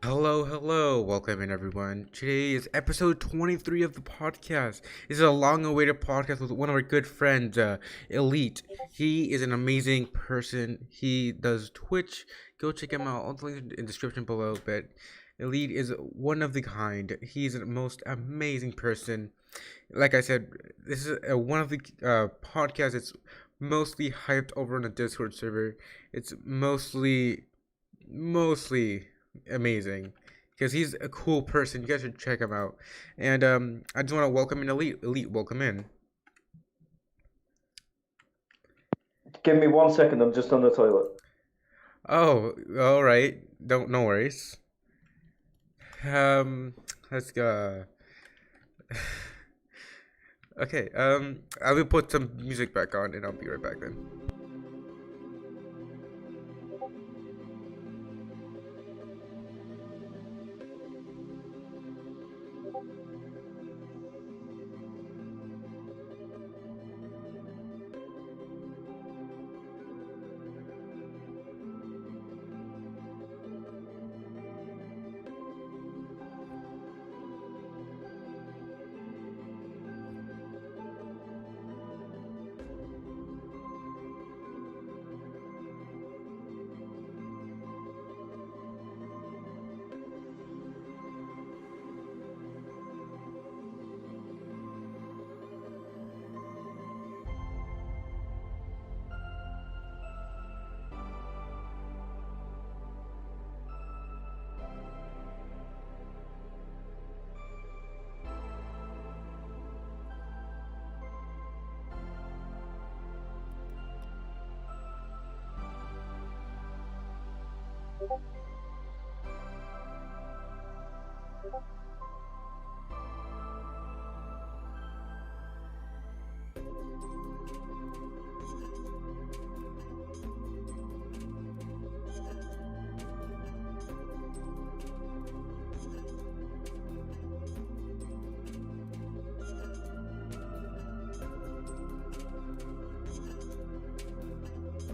Hello, welcome in everyone. Today is episode 23 of the podcast. This is a long-awaited podcast with one of our good friends, Elite. He is an amazing person. He does Twitch. Go check him out. I'll link in the description below. But Elite is one of the kind. He's the most amazing person. Like I said, this is one of the podcasts that's mostly hyped over on the Discord server. It's mostly amazing because he's a cool person. You guys should check him out. And I just want to welcome in Elite, welcome in. Give me 1 second, I'm just on the toilet. Oh, all right. No worries. Let's go. Okay. I will put some music back on, and I'll be right back then.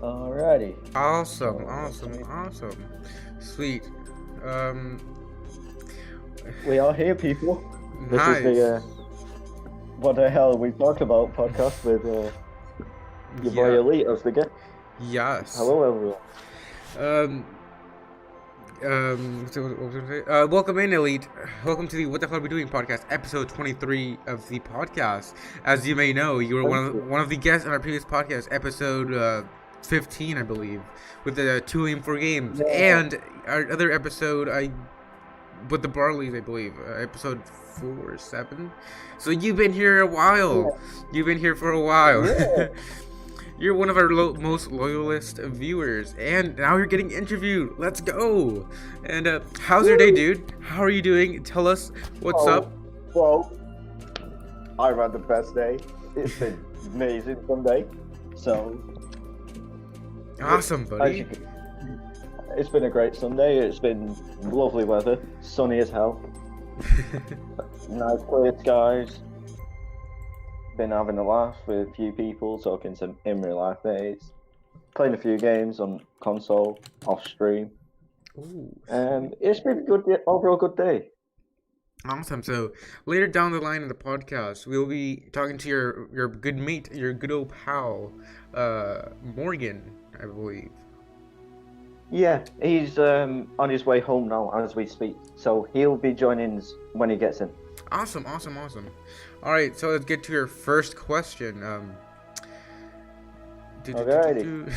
Alrighty. Awesome. Sweet. We are here, people. This Nice. is the What the Hell We Talk About podcast with your boy Elite as the guest. Yes. Hello, everyone. What was I gonna say? Welcome in, Elite. Welcome to the What the Hell Are We Doing podcast, episode 23 of the podcast. As you may know, you were one of the guests on our previous podcast, episode 15, I believe, with the 2 Aim 4 games, and our other episode, with the Barleys, I believe, episode 4 or 7. So you've been here a while. You've been here for a while. Yeah. You're one of our most loyalist viewers, and now you're getting interviewed. Let's go! And how's your day, dude? How are you doing? Tell us what's up. Well, I've had the best day. It's been amazing Sunday. So Awesome, buddy. It's been a great Sunday. It's been lovely weather, sunny as hell. Nice clear skies. Been having a laugh with a few people, talking some in real life days, playing a few games on console, off stream. Ooh. It's been a good overall good day. Awesome. So later down the line in the podcast, we'll be talking to your good mate, your good old pal, Morgan, I believe. Yeah, he's on his way home now as we speak, so he'll be joining us when he gets in. Awesome. All right, so let's get to your first question. Alrighty.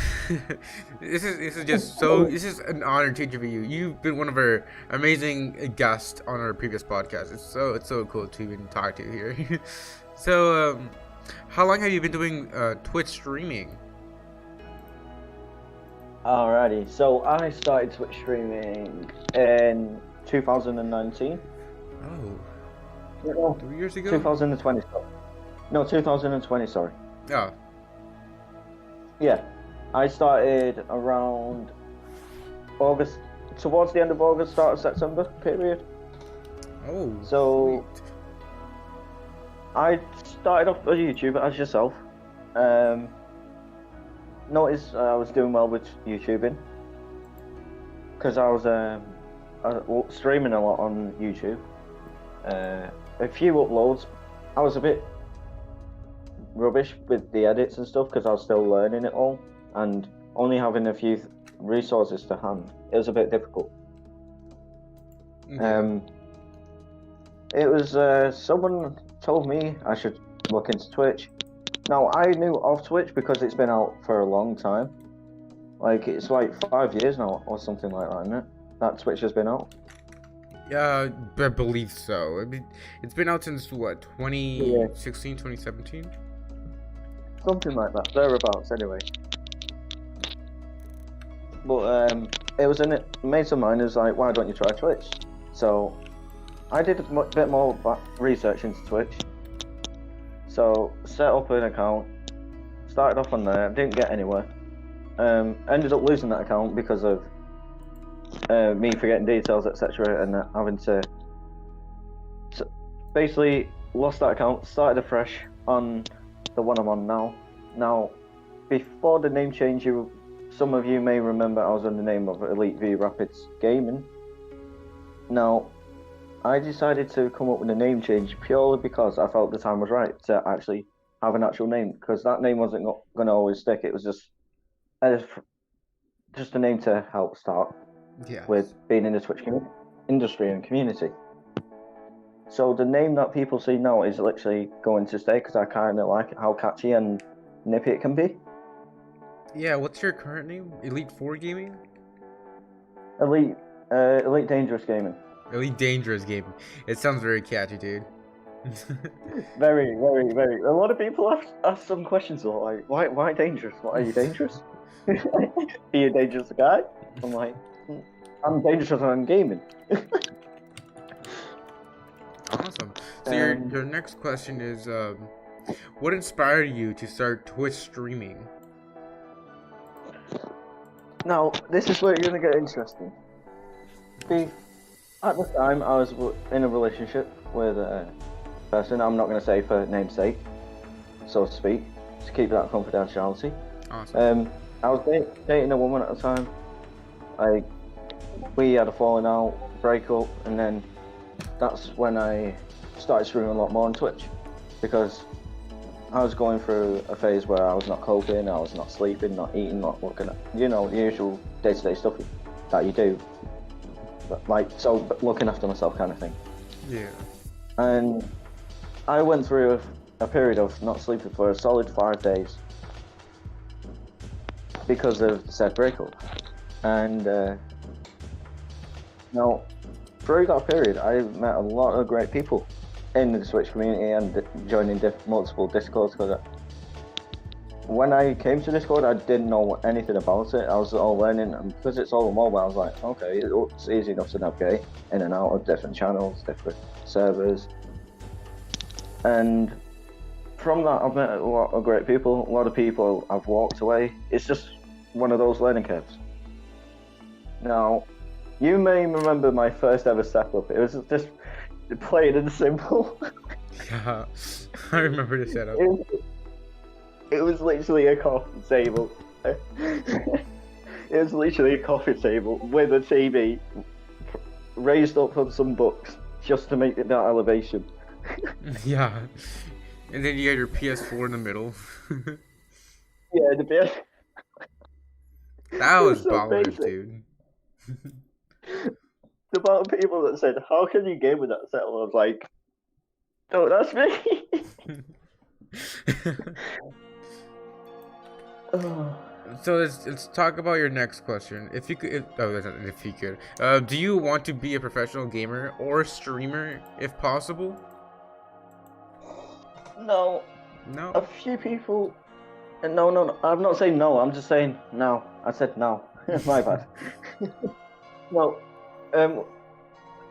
This is just so. This is an honor to interview you. You've been one of our amazing guests on our previous podcast. It's so cool to even talk to you here. So, how long have you been doing Twitch streaming? Alrighty, so I started Twitch streaming in 2019. Oh, 3 years ago? 2020. No, 2020, sorry. Oh. Yeah, I started around August, towards the end of August, start of September period. Oh, so sweet. I started off as a YouTuber as yourself. Noticed I was doing well with YouTubing. because I was streaming a lot on YouTube. A few uploads. I was a bit rubbish with the edits and stuff because I was still learning it all, and only having a few resources to hand, it was a bit difficult. Yeah. It was someone told me I should look into Twitch. Now I knew of Twitch because it's been out for a long time. Like it's like 5 years now or something like that, isn't it? That Twitch has been out. Yeah, I believe so. I mean, it's been out since what, 2016, 2017? Something like that, thereabouts anyway. But it was in it. Mates of mine was like, why don't you try Twitch? So I did a bit more research into Twitch. So set up an account, started off on there, didn't get anywhere. Ended up losing that account because of me forgetting details, etc., and having to. So basically, lost that account, started afresh on the one I'm on now. Now, before the name change, some of you may remember I was under the name of Elite V Rapids Gaming. Now, I decided to come up with a name change purely because I felt the time was right to actually have an actual name, because that name wasn't going to always stick. It was just a name to help start with being in the Twitch industry and community. So the name that people see now is literally going to stay because I kind of like how catchy and nippy it can be. Yeah, what's your current name? Elite 4 Gaming? Elite Dangerous Gaming. Elite Dangerous Gaming. It sounds very catchy, dude. Very, very, very. A lot of people ask some questions like, why dangerous? Why are you dangerous? Are you a dangerous guy? I'm like, I'm dangerous when I'm gaming. Awesome. So your next question is, what inspired you to start Twitch streaming? Now, this is where you're going to get interesting. See, at the time, I was in a relationship with a person, I'm not going to say for namesake, so to speak, to keep that confidentiality. Awesome. I was dating a woman at the time. We had a falling out, breakup, and then that's when I started streaming a lot more on Twitch, because I was going through a phase where I was not coping, I was not sleeping, not eating, not looking at, the usual day-to-day stuff that you do. But looking after myself kind of thing. Yeah. And I went through a period of not sleeping for a solid 5 days because of said breakup. And now, through that period, I met a lot of great people in the Switch community and joining multiple Discords. Because when I came to Discord, I didn't know anything about it. I was all learning, and because it's all mobile, I was like, okay, it's easy enough to navigate in and out of different channels, different servers. And from that, I've met a lot of great people. A lot of people I've walked away. It's just one of those learning curves. Now, you may remember my first ever setup. It was just plain and simple. Yeah, I remember the setup. It was literally a coffee table. It was literally a coffee table with a TV raised up on some books just to make it that elevation. Yeah, and then you had your PS4 in the middle. Yeah, the bit. That was so baller, basic. dude. The amount of people that said, "How can you game with that setup?" I was like, "Oh, that's me." So let's talk about your next question. If you could, if you could, do you want to be a professional gamer or streamer if possible? No. No. A few people. No. I'm not saying no. I'm just saying no. I said no. My bad. No.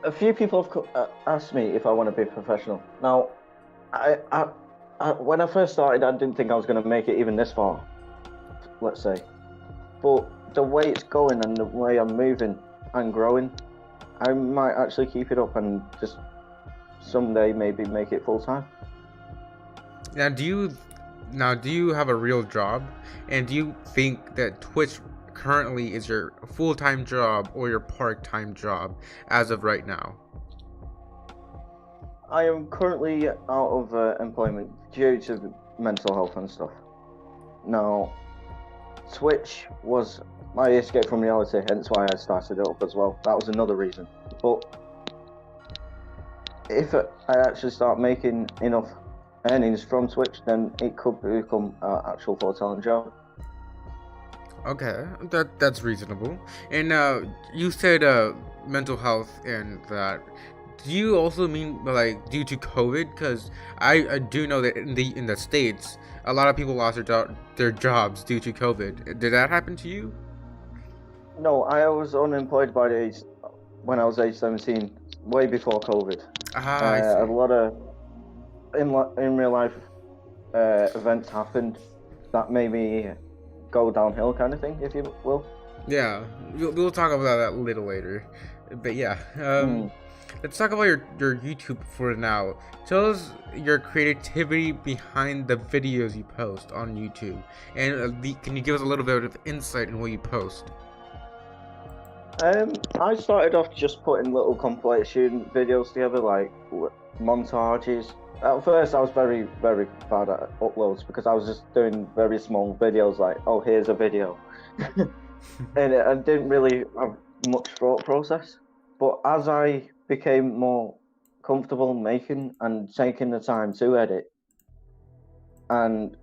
A few people have asked me if I want to be a professional. Now, I when I first started, I didn't think I was going to make it even this far. Let's say, but the way it's going and the way I'm moving and growing, I might actually keep it up and just someday maybe make it full time. Now, do you have a real job, and do you think that Twitch currently is your full-time job or your part-time job as of right now? I am currently out of employment due to mental health and stuff. Now, Twitch was my escape from reality, hence why I started it up as well. That was another reason. But if I actually start making enough earnings from Twitch, then it could become an actual full-time job. Okay, that's reasonable. And you said mental health and that. Do you also mean like due to COVID? Because I do know that in the States, a lot of people lost their jobs due to COVID. Did that happen to you? No, I was unemployed by the age when I was age 17, way before COVID. Ah, I A see. lot of in real life events happened that made me go downhill, kind of thing, if you will. Yeah, we'll talk about that a little later. But yeah, Mm. let's talk about your YouTube for now. Tell us your creativity behind the videos you post on YouTube, and can you give us a little bit of insight in what you post? I started off just putting little compilation videos together, like montages. At first, I was very, very bad at uploads because I was just doing very small videos, like, oh, here's a video. And I didn't really have much thought process. But as I became more comfortable making and taking the time to edit, and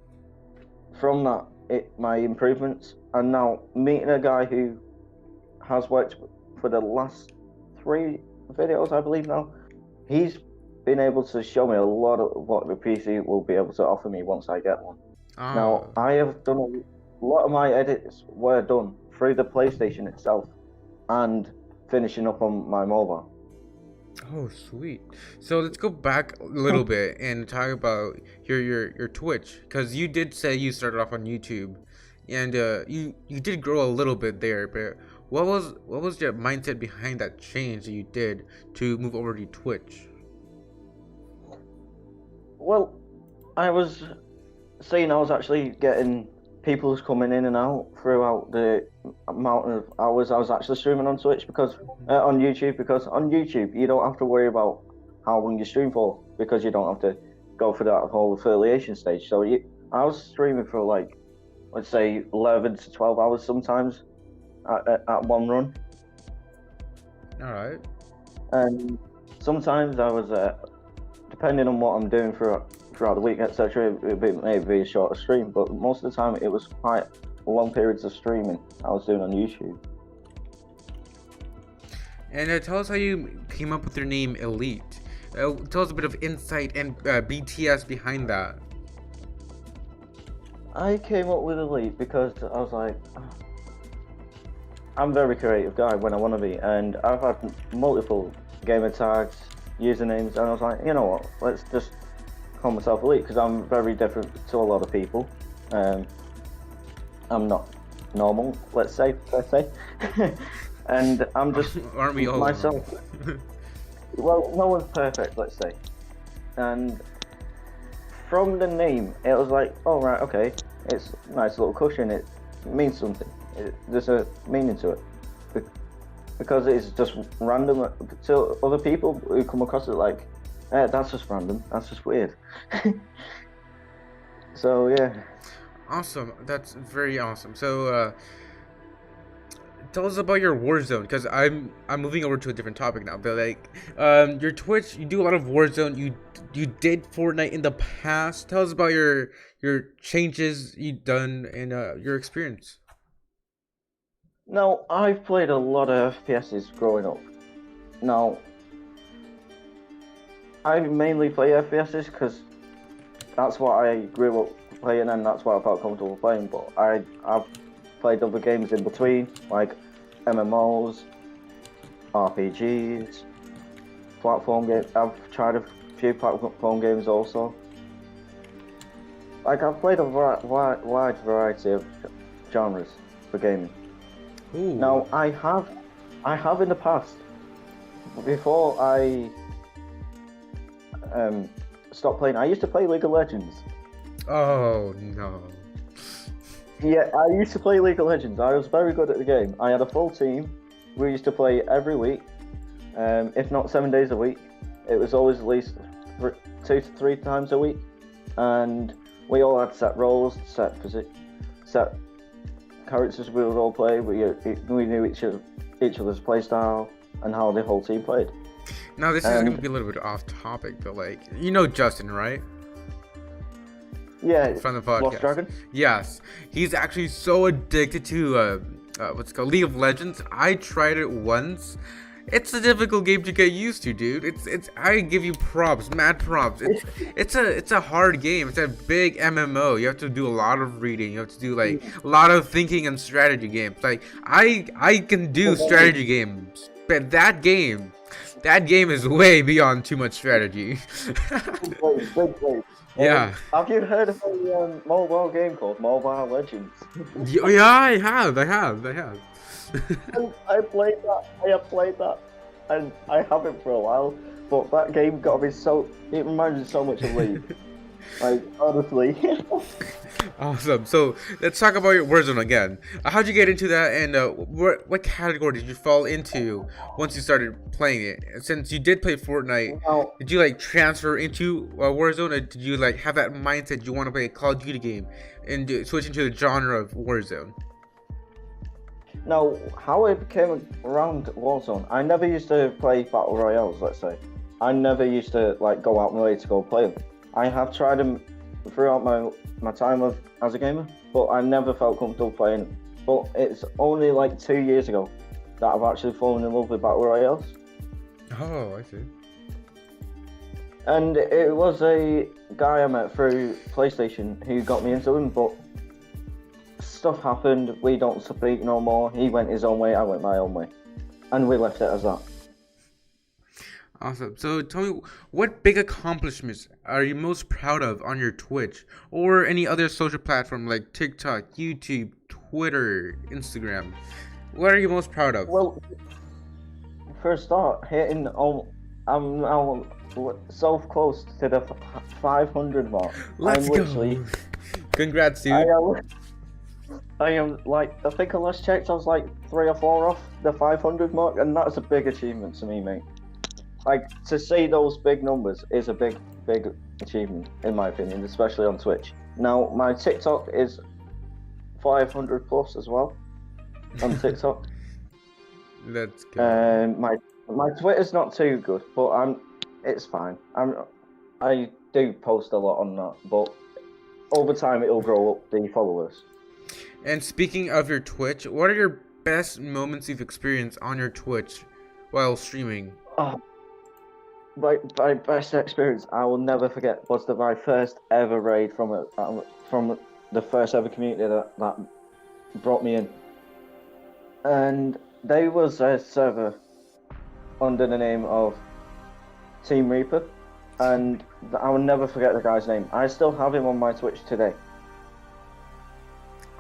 from that, my improvements, and now meeting a guy who has worked for the last 3 videos, I believe now. He's been able to show me a lot of what the PC will be able to offer me once I get one. Now, Oh, I have done a lot of my edits were done through the PlayStation itself and finishing up on my mobile. oh, sweet. So let's go back a little bit and talk about your Twitch, because you did say you started off on YouTube, and you did grow a little bit there. But what was your mindset behind that change that you did to move over to Twitch? Well, I was seeing I was actually getting people coming in and out throughout the amount of hours I was actually streaming on Twitch because on YouTube, because on YouTube you don't have to worry about how long you stream for because you don't have to go for that whole affiliation stage. So I was streaming for like, let's say 11 to 12 hours sometimes at one run, All right. and sometimes I was depending on what I'm doing throughout the week, etc. It may be a shorter stream, but most of the time it was quite long periods of streaming I was doing on YouTube. And tell us how you came up with your name, Elite. Tell us a bit of insight and BTS behind that. I came up with Elite because I was like, I'm a very creative guy when I want to be, and I've had multiple gamer tags, usernames, and I was like, you know what, let's just call myself Elite because I'm very different to a lot of people. I'm not normal, let's say, and I'm just Aren't we all myself. Well, no one's perfect, let's say, and from the name, it was like, oh right, okay, it's a nice little cushion. It means something. There's a meaning to it because it's just random to other people who come across it like, that's just random. That's just weird. So yeah. Awesome. That's very awesome. So tell us about your Warzone, because I'm moving over to a different topic now. But like, your Twitch, you do a lot of Warzone. You did Fortnite in the past. Tell us about your changes you've done and your experience. Now, I've played a lot of FPSs growing up. Now, I mainly play FPSs because that's what I grew up playing and that's what I felt comfortable playing. But I've played other games in between, like MMOs, RPGs, platform games. I've tried a few platform games also. Like, I've played a wide variety of genres for gaming. Ooh. Now, I have in the past, before I stopped playing, I used to play League of Legends. Oh no. Yeah, I used to play League of Legends. I was very good at the game. I had a full team. We used to play every week, if not 7 days a week. It was always at least 2 to 3 times a week, and we all had set roles, set characters we would all play. We knew each other's play style and how the whole team played. Now this is gonna be a little bit off topic, but like you know Justin, right? Yeah, From the podcast. Lost Dragon. Yes, he's actually so addicted to what's it called League of Legends. I tried it once. It's a difficult game to get used to, dude. It's I give you props, mad props. It's a hard game. It's a big MMO. You have to do a lot of reading. You have to do like a lot of thinking and strategy games. Like I can do strategy games, but that game is way beyond too much strategy. Big. Yeah. Have you heard of a mobile game called Mobile Legends? Yeah, I have. I played that. I have played that, and I haven't for a while. But that game got me so. It reminds me so much of League. Like honestly. Awesome. So let's talk about your Warzone again. How'd you get into that, and what category did you fall into once you started playing it? Since you did play Fortnite, Well, did you like transfer into Warzone, or did you like have that mindset you want to play a Call of Duty game and switch into the genre of Warzone? now, how I came around Warzone, I never used to play Battle Royales, let's say. I never used to like go out my way to go play them. I have tried them throughout my time as a gamer, but I never felt comfortable playing them. But it's only like 2 years ago that I've actually fallen in love with Battle Royales. Oh, I see. And it was a guy I met through PlayStation who got me into them, but stuff happened, we don't speak no more. He went his own way, I went my own way. And we left it as that. Awesome. So tell me, what big accomplishments are you most proud of on your Twitch or any other social platform like TikTok, YouTube, Twitter, Instagram? What are you most proud of? Well, for a start, I'm now so close to the 500 mark. Let's go. Congrats, dude. I am like, I think I last checked, I was like 3 or 4 off the 500 mark, and that's a big achievement to me, mate. Like, to see those big numbers is a big achievement, in my opinion, especially on Twitch. Now, my TikTok is 500 plus as well, on TikTok. That's good. My Twitter's not too good, but it's fine. I do post a lot on that, but over time it'll grow up the followers. And speaking of your Twitch, what are your best moments you've experienced on your Twitch while streaming? My best experience I will never forget was my first ever raid from the first ever community that brought me in, and there was a server under the name of Team Reaper, and I will never forget the guy's name. I still have him on my Twitch today.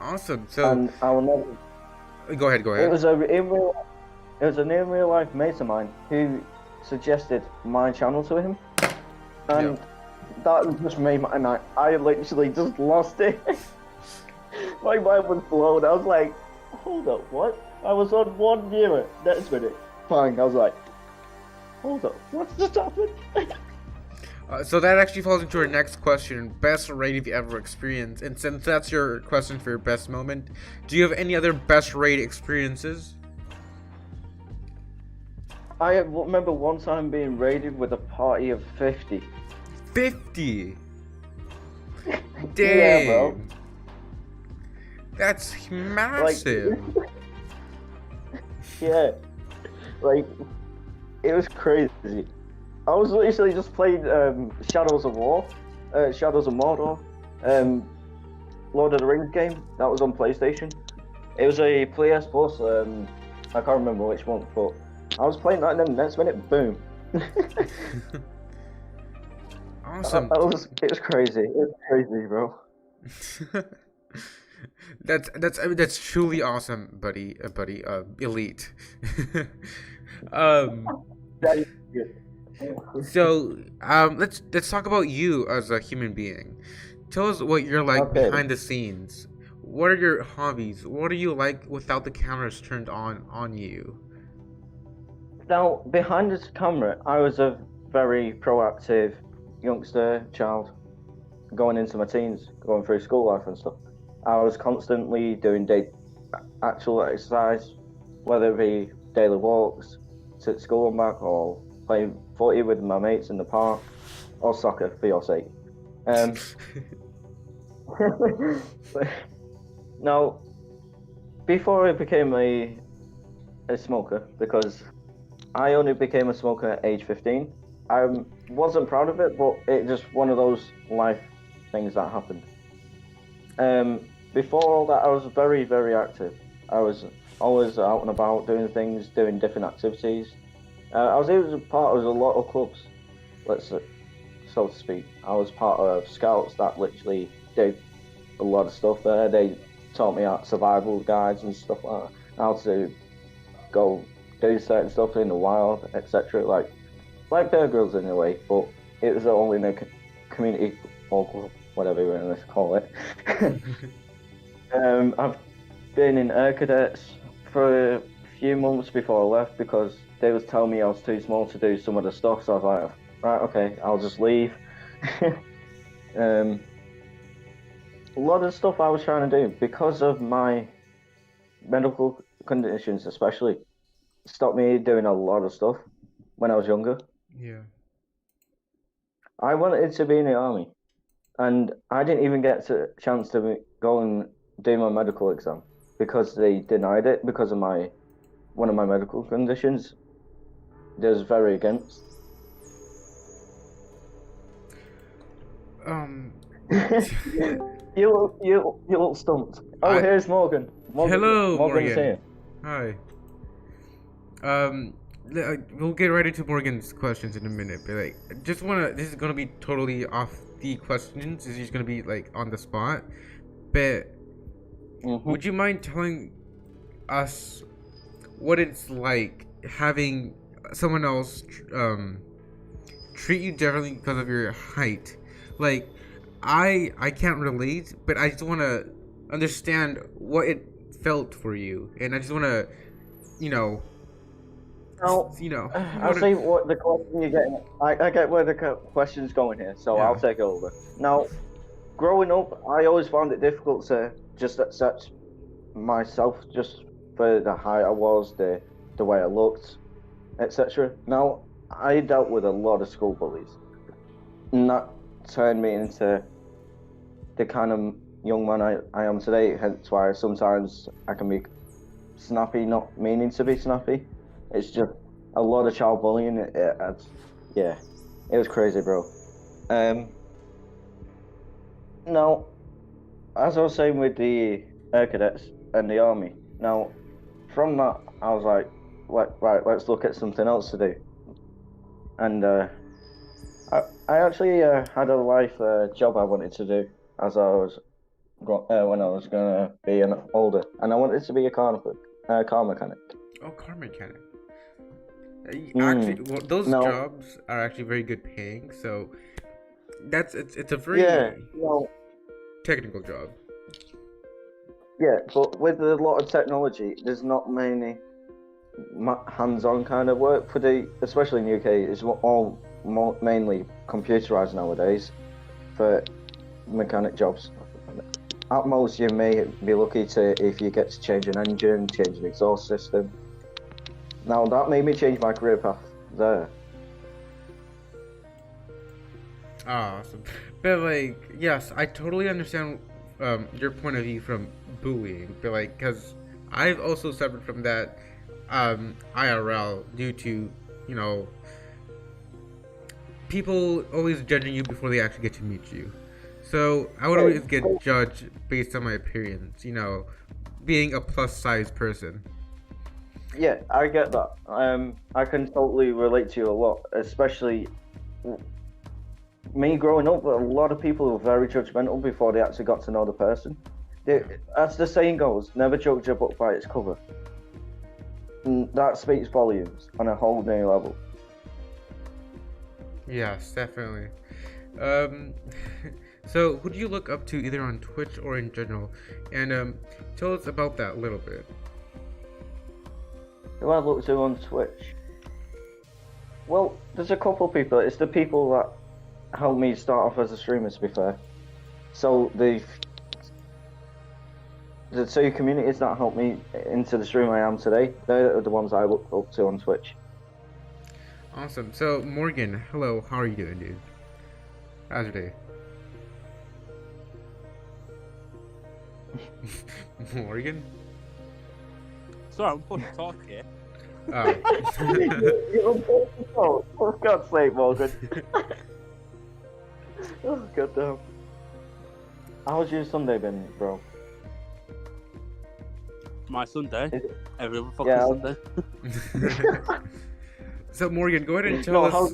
Awesome. So And I will never. Go ahead. It was an in real life mate of mine who suggested my channel to him, and that just made my night. I literally just lost it. My mind was blown. I was like, hold up, what? I was on 1 viewer. Next minute, bang, I was like, hold up, what's just happened? So that actually falls into our next question: best raid you've ever experienced. And since that's your question for your best moment, do you have any other best raid experiences? I remember one time being raided with a party of 50. 50. Damn. Yeah, bro. That's massive. Yeah, like, it was crazy. I was literally just playing Shadows of War, Shadows of Mordor, Lord of the Rings game. That was on PlayStation. It was a PS Plus. I can't remember which one, but I was playing that, and then the next minute, boom. Awesome. It was crazy. It was crazy, bro. That's truly awesome, buddy. Elite. So let's talk about you as a human being. Tell us what you're like behind the scenes. what are your hobbies? What do you like without the cameras turned on you? Now, behind this camera, I was a very proactive youngster, child, going into my teens, going through school life and stuff. I was constantly doing actual exercise, whether it be daily walks to school and back, or playing footy with my mates in the park, or soccer for your sake. Now, before I became a smoker, because I only became a smoker at age 15. I wasn't proud of it, but it just one of those life things that happened. Before all that, I was very, very active. I was always out and about doing things, doing different activities. I was even part of a lot of clubs, so to speak. I was part of scouts that literally did a lot of stuff there. They taught me out survival guides and stuff like that, how to go do certain stuff in the wild, etc. Like Bear Grylls in a way, but it was only in a community or whatever you want to call it. I've been in Air Cadets for a few months before I left because they was telling me I was too small to do some of the stuff, so I was like, right, okay, I'll just leave. A lot of stuff I was trying to do, because of my medical conditions especially, stopped me doing a lot of stuff when I was younger. Yeah. I wanted to be in the army, and I didn't even get a chance to go and do my medical exam because they denied it because of one of my medical conditions. They was very against. You look stumped. Oh, here's Morgan. Hello, Morgan's Morgan. here. Hi. We'll get right into Morgan's questions in a minute, but this is gonna be totally off the questions. This is gonna be like on the spot. But would you mind telling us what it's like having someone else treat you differently because of your height? Like, I can't relate, but I just want to understand what it felt for you, and I just want to, I'll see what the question you're getting. I get where the question's going here, so Yeah. I'll take over. Now, growing up, I always found it difficult to just accept myself just for the height I was, the way I looked, etc. Now, I dealt with a lot of school bullies, and that turned me into the kind of young man I am today. Hence why sometimes I can be snappy, not meaning to be snappy. It's just a lot of child bullying. It was crazy, bro. Now, as I was saying with the Air Cadets and the Army, now, from that, I was like, right, let's look at something else to do. And I actually had a life job I wanted to do as I was when I was gonna be older, and I wanted to be a car mechanic. Oh, car mechanic. Actually, those jobs are actually very good paying. So it's a very technical job. Yeah, but with a lot of technology, there's not many hands-on kind of work especially in the UK. It's all mainly computerized nowadays for mechanic jobs. At most, you may be lucky if you get to change an engine, change an exhaust system. Now, that made me change my career path there. Awesome. But yes, I totally understand your point of view from bullying. But because I've also suffered from that IRL due to people always judging you before they actually get to meet you. So I would always get judged based on my appearance, being a plus size person. Yeah, I get that. I can totally relate to you a lot, especially me growing up. A lot of people were very judgmental before they actually got to know the person. As the saying goes, never judge a book by its cover. And that speaks volumes on a whole new level. Yes, definitely. So, who do you look up to either on Twitch or in general? And tell us about that a little bit. Who I look to on Twitch? Well, there's a couple people. It's the people that helped me start off as a streamer, to be fair. So the two communities that helped me into the streamer I am today, they're the ones I look up to on Twitch. Awesome. So, Morgan, hello. How are you doing, dude? How's your day? Morgan? Sorry, I'm supposed to talk here. Oh. For God's sake, Morgan. Oh, goddamn. How's your Sunday been, bro? My Sunday. Is it- Every other fucking Yeah. Sunday. So, Morgan, go ahead and tell us.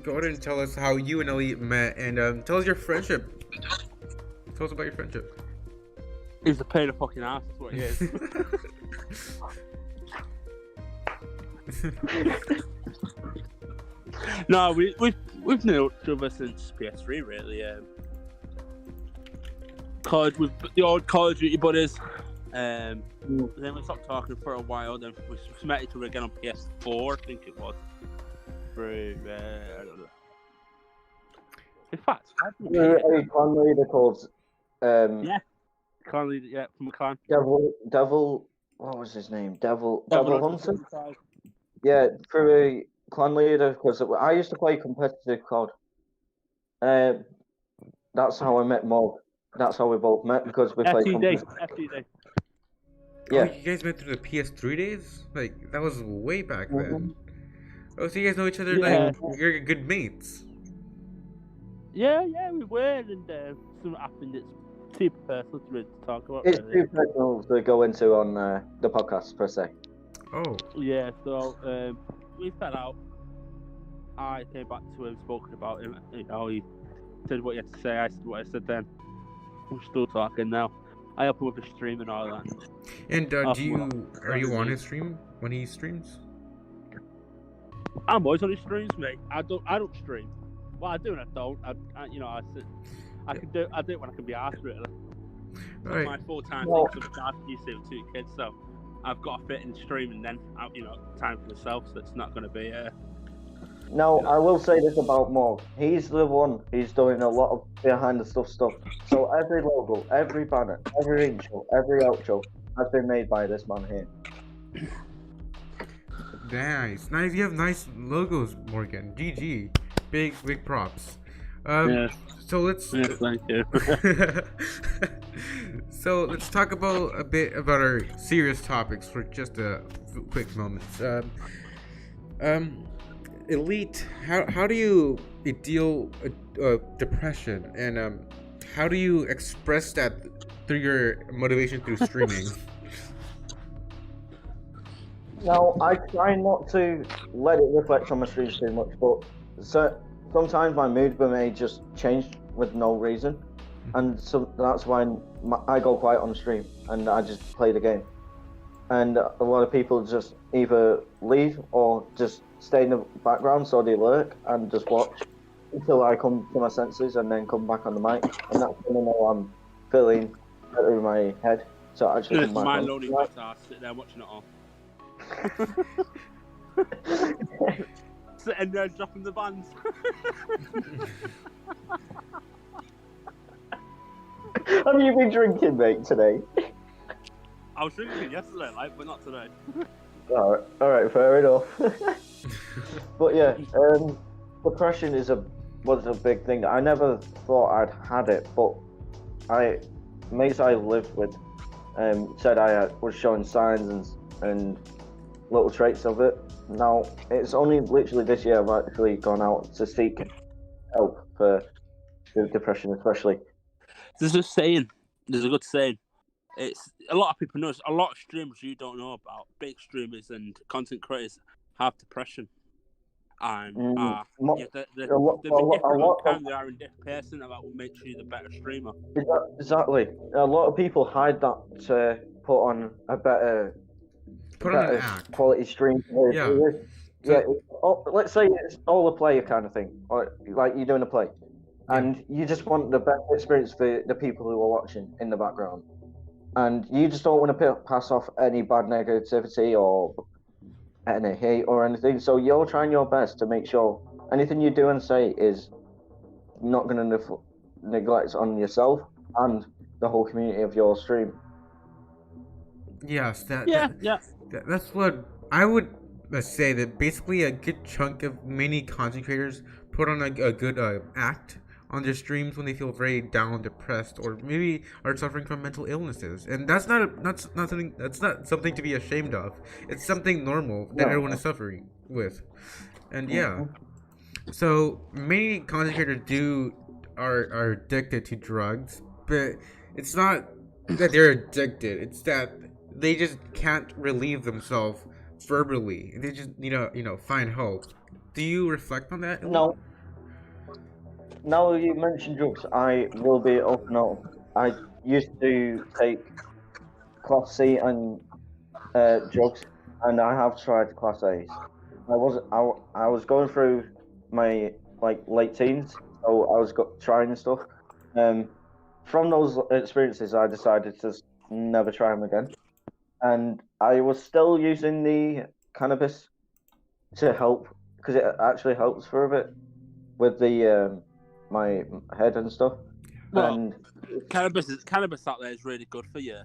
Go ahead and tell us how you and Elite met, and tell us your friendship. Tell us about your friendship. He's a pain in the fucking ass, that's what he is. No, we've known each other since PS3, really. College with the old Call of Duty buddies. Then we stopped talking for a while. Then we met each other again on PS4, I think it was. Through I don't know. In fact, I don't know. A clan leader called Yeah. Clan leader, yeah, from a clan. Devil. What was his name? Devil Hunter. Yeah, through a clan leader, because I used to play competitive COD. That's how I met Morg. That's how we both met, because we played competitive. FTD. Yeah. Oh, you guys met through the PS3 days? Like, that was way back then. Oh, so you guys know each other, Yeah. like, you're good mates. Yeah, we were, and something happened. It's too personal to really talk about. It's really. too personal to go into on the podcast, per se. Oh. Yeah, so we fell out. I came back to him, spoken about him. You know, he said what he had to say. I said what I said then. We're still talking now. I help him with the stream and all that. And are you on his stream when he streams? I'm always on his streams, mate. I don't stream. Well, I do and I don't. I can do it when I can be asked, really. That's Right. my full-time Well- thing. So I'm you see with 2 kids, so I've got to fit in stream and then time for myself. So it's not going to be Now, I will say this about Morg. He's the one who's doing a lot of behind the stuff. So every logo, every banner, every intro, every outro has been made by this man here. Nice. You have nice logos, Morgan. GG. Big props. Yeah. So let's. Yeah, thank you. So let's talk about a bit about our serious topics for just a quick moment. Elite, how do you deal with depression, and how do you express that through your motivation through streaming? Now, I try not to let it reflect on my streams too much, but sometimes my mood may just change with no reason, and so that's when I go quiet on stream and I just play the game. And a lot of people just either leave or just stay in the background, so they lurk and just watch until I come to my senses and then come back on the mic. And that's when I know I'm feeling better in my head. So I actually It's come back my on. lonely ass sit there watching it all. Sitting there dropping the bands. Have you been drinking, mate, today? I was drinking yesterday, but not today. All right, fair enough. But yeah, depression was a big thing. I never thought I'd had it, but mates I lived with said I was showing signs and little traits of it. Now, it's only literally this year I've actually gone out to seek help for depression, especially. There's a good saying. It's a lot of people know. A lot of streamers you don't know about. Big streamers and content creators have depression, and Mo- they're a lot- different all lot the of- time. They are in different person, and that will make you the better streamer. Exactly. A lot of people hide that to put on a better act. quality stream. Yeah. Let's say it's all a player kind of thing, or like you're doing a play. and you just want the best experience for the people who are watching in the background, and you just don't want to pass off any bad negativity or any hate or anything. So you're trying your best to make sure anything you do and say is not going to neglect on yourself and the whole community of your stream. Yes, Yeah, yeah. that's what I would say. That basically a good chunk of many content creators put on a good act on their streams when they feel very down, depressed, or maybe are suffering from mental illnesses, and that's not something to be ashamed of. It's something normal that everyone is suffering with, and yeah. So many content creators are addicted to drugs, but it's not that they're addicted. It's that they just can't relieve themselves verbally. They just need to find hope. Do you reflect on that? No, now you mentioned drugs, I will be open up. I used to take Class C and drugs, and I have tried Class A's. I was going through my late teens, so I was trying stuff. From those experiences, I decided to never try them again, and I was still using the cannabis to help because it actually helps for a bit with the my head and stuff. Well, And cannabis out there is really good for you.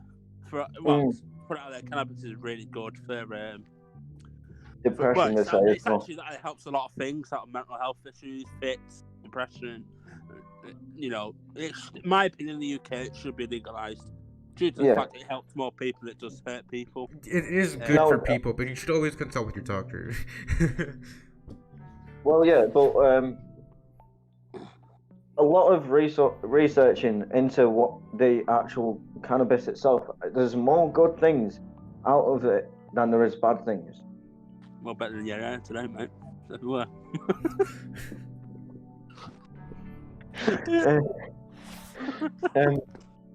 Put it out there, cannabis is really good for depression, it's actually that it helps a lot of things, like mental health issues, fits, depression. You know, it's in my opinion, in the UK, it should be legalized due to the fact that it helps more people. It does hurt people. It is good for people, but you should always consult with your doctor. Well, yeah, but a lot of researching into what the actual cannabis itself, there's more good things out of it than there is bad things. Well, better than your hair today, mate. Everywhere.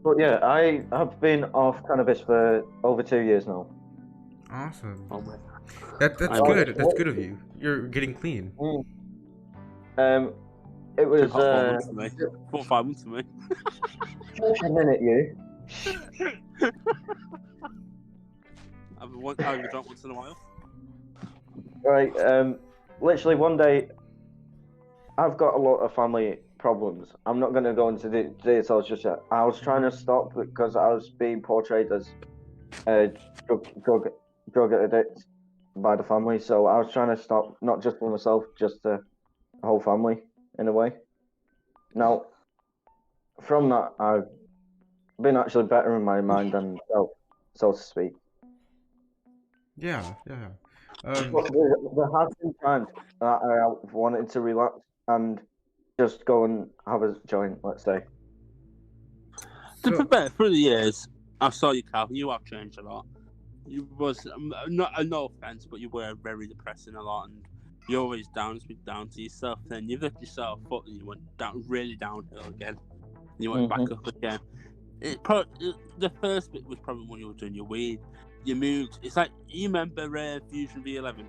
But yeah, I have been off cannabis for over 2 years now. Awesome. Oh, man. That's good. That's good of you. You're getting clean. It was 4 or 5 months for me. Just a minute, you. I've been drunk once in a while. Right, literally one day, I've got a lot of family problems. I'm not going to go into the details just yet. I was trying to stop because I was being portrayed as a drug addict by the family. So I was trying to stop, not just for myself, just the whole family in a way. Now, from that, I've been actually better in my mind than self, so to speak. Yeah. But there has been times that I wanted to relax and just go and have a joint, let's say. To be fair, through the years, I saw you, Cal. You have changed a lot. You was no offense, but you were very depressing a lot, and you're always down to yourself. Then you lifted yourself up, and you went really downhill again. And you went back up again. The first bit was probably when you were doing your weed. You moved. It's like you remember Fusion V11.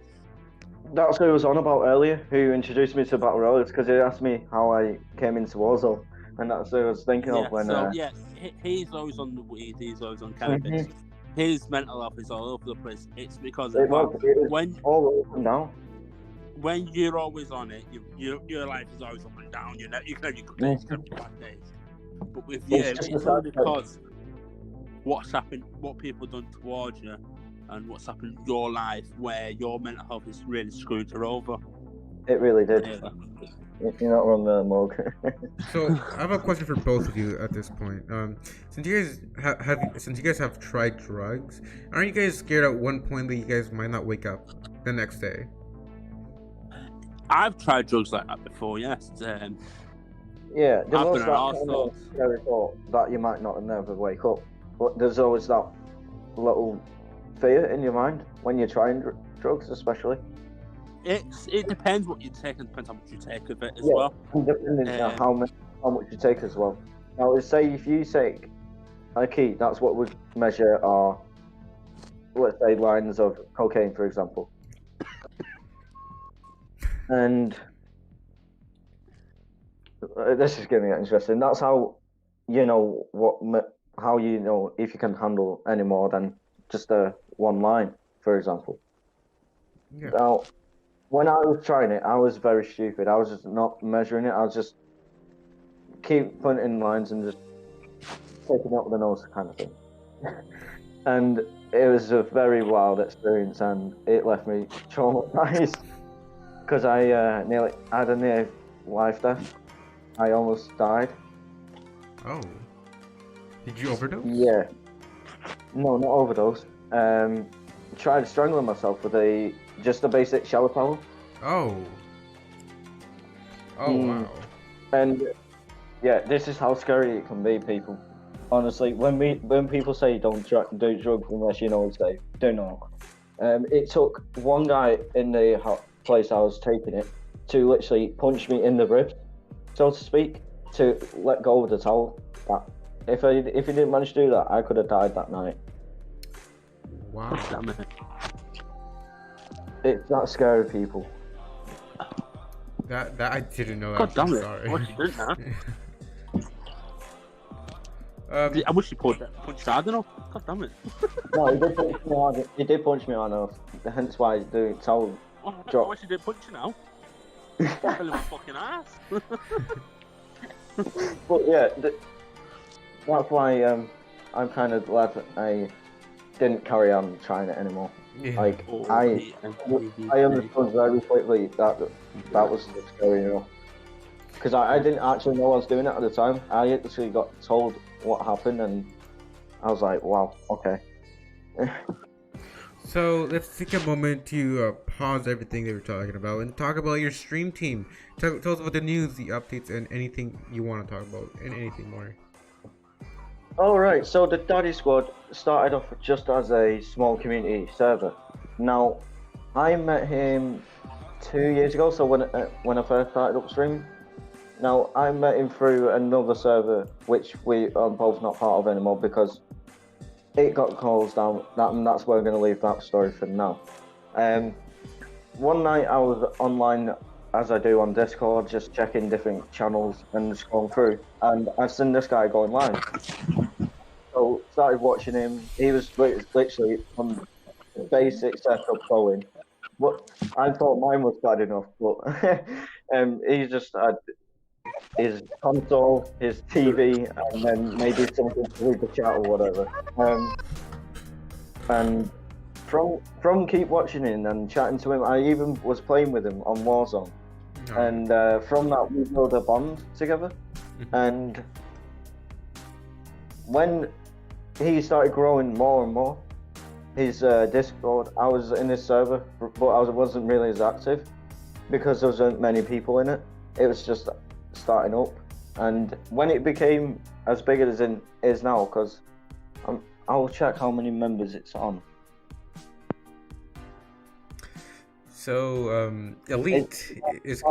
That's who I was on about earlier, who introduced me to Battle Royals, because he asked me how I came into Warzone, and that's who I was thinking of when... he's always on the weed, he's always on cannabis. His mental health is all over the place. It's because of when all up and down. When you're always on it, your life is always up and down. You can have your good days, you can have your bad days. But with you, it's only because what's happened, what people have done towards you, and what's happened in your life where your mental health is really screwed her over. It really did. Yeah. You're not wrong there, Morg. So I have a question for both of you at this point. Since you guys have tried drugs, aren't you guys scared at one point that you guys might not wake up the next day? I've tried drugs like that before, yes. Yeah, there's always that scary thought that you might not never wake up. But there's always that little fear in your mind when you're trying drugs, especially. It depends what you take, and depends how much you take of it as well. Depending on how much you take as well. Now, let's say if you take a key, that's what would measure our, let's say, lines of cocaine, for example. And this is going to get interesting. That's how you know how you know if you can handle any more than just a one line, for example. Yeah. Now, when I was trying it, I was very stupid. I was just not measuring it. I was just keep putting in lines and just taking it up the nose kind of thing. And it was a very wild experience, and it left me traumatized because I had a near life death. I almost died. Oh. Did you overdose? Yeah, no, not overdose. Tried strangling myself with just a basic shower towel. Oh. Oh wow. And yeah, this is how scary it can be, people. Honestly, when people say don't do drugs unless you know it's safe, do not. It took one guy in the place I was taking it to literally punch me in the ribs, so to speak, to let go of the towel. If he didn't manage to do that, I could have died that night. Wow. Damn it. It's that scary, people. That I didn't know. God I'm damn so it. sorry. What you doing now? I wish you punched hard enough. God damn it. No, he did punch me hard. He did punch me hard enough. Hence why the towel I dropped. wish you did punch you now. Fell in my fucking ass. But yeah, that's why I'm kind of glad that I didn't carry on trying it anymore. Yeah. Like Oh, I understood very quickly that was scary enough. Because I didn't actually know I was doing it at the time. I actually got told what happened, and I was like, wow, okay. So let's take a moment to pause everything that we're talking about and talk about your stream team. Tell us about the news, the updates, and anything you want to talk about, and anything more. Alright, so the Daddy Squad started off just as a small community server. Now, I met him 2 years ago, so when I first started up streaming. Now, I met him through another server, which we are both not part of anymore because it got closed down, and that's where I'm going to leave that story for now. One night I was online, as I do on Discord, just checking different channels and just going through, and I've seen this guy going live. So started watching him. He was literally from the basic setup going. What I thought mine was bad enough, but he just had his console, his TV, and then maybe something to read the chat or whatever. And from keep watching him and chatting to him, I even was playing with him on Warzone. Oh. And from that we built a bond together. And when he started growing more and more, his Discord, I was in his server, but I wasn't really as active because there wasn't many people in it. It was just starting up, and when it became as big as it is now, because I'll check how many members it's on. So Elite is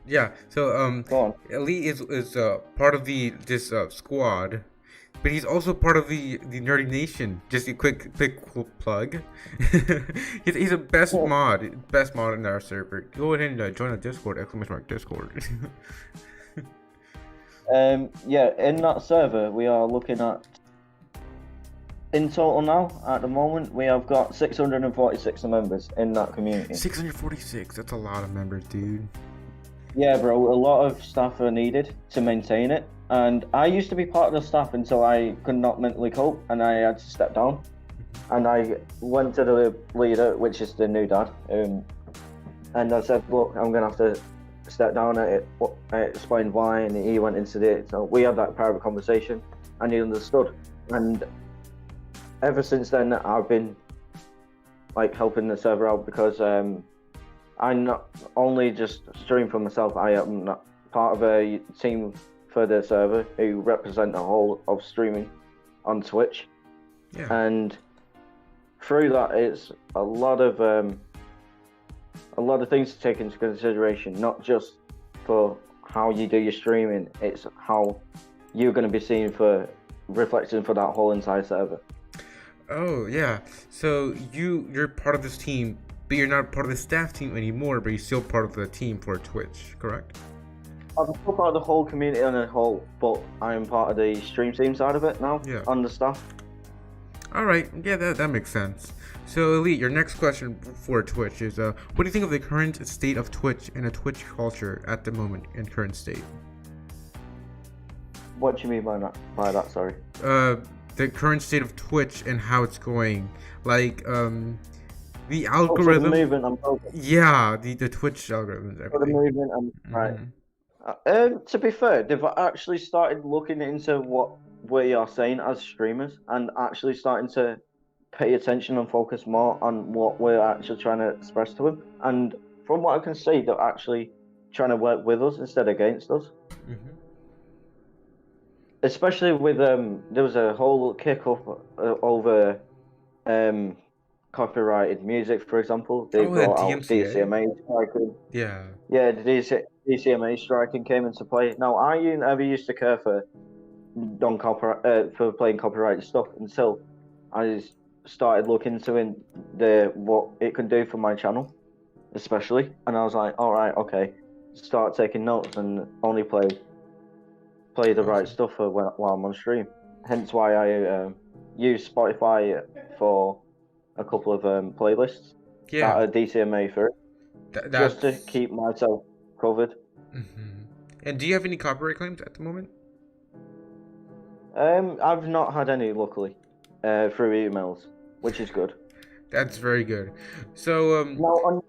yeah. So Go on. Elite is part of this squad, but he's also part of the Nerdy Nation. Just a quick plug. he's a best mod in our server. Go ahead and join the Discord! Discord. Yeah, in that server we are looking at. In total now, at the moment, we have got 646 members in that community. 646. That's a lot of members, dude. Yeah, bro. A lot of staff are needed to maintain it. And I used to be part of the staff until I could not mentally cope, and I had to step down. And I went to the leader, which is the new dad, and I said, look, I'm going to have to step down. I explained why, and he went into it. So we had that private conversation, and he understood. And ever since then, I've been like helping the server out because I not only just stream for myself, I am not part of a team for the server who represent the whole of streaming on Twitch. Yeah. And through that, it's a lot of things to take into consideration, not just for how you do your streaming, it's how you're going to be seen for reflecting for that whole entire server. Oh yeah. So you're part of this team, but you're not part of the staff team anymore. But you're still part of the team for Twitch, correct? I'm still part of the whole community on a whole, but I'm part of the stream team side of it now. Yeah. On the staff. All right, yeah, that makes sense. So, Elite, your next question for Twitch is, what do you think of the current state of Twitch and a Twitch culture at the moment in current state? What do you mean by that? Sorry. The current state of Twitch and how it's going, like, the So algorithm. the movement I'm focused. Yeah, the Twitch algorithms. For the Everything. movement, right. To be fair, they've actually started looking into what we are saying as streamers and actually starting to pay attention and focus more on what we're actually trying to express to them. And from what I can see, they're actually trying to work with us instead of against us. Mm-hmm. Especially with there was a whole kick up over copyrighted music, for example. They brought out DCMA striking. Yeah. Yeah, the DCMA striking came into play. Now, I never used to care for for playing copyrighted stuff until I started looking into what it can do for my channel, especially, and I was like, all right, okay, start taking notes and only play the right stuff while I'm on stream. Hence why I use Spotify for a couple of playlists that are DCMA for it, just to keep myself covered. Mm-hmm. And do you have any copyright claims at the moment? I've not had any, luckily, through emails, which is good. That's very good. So now on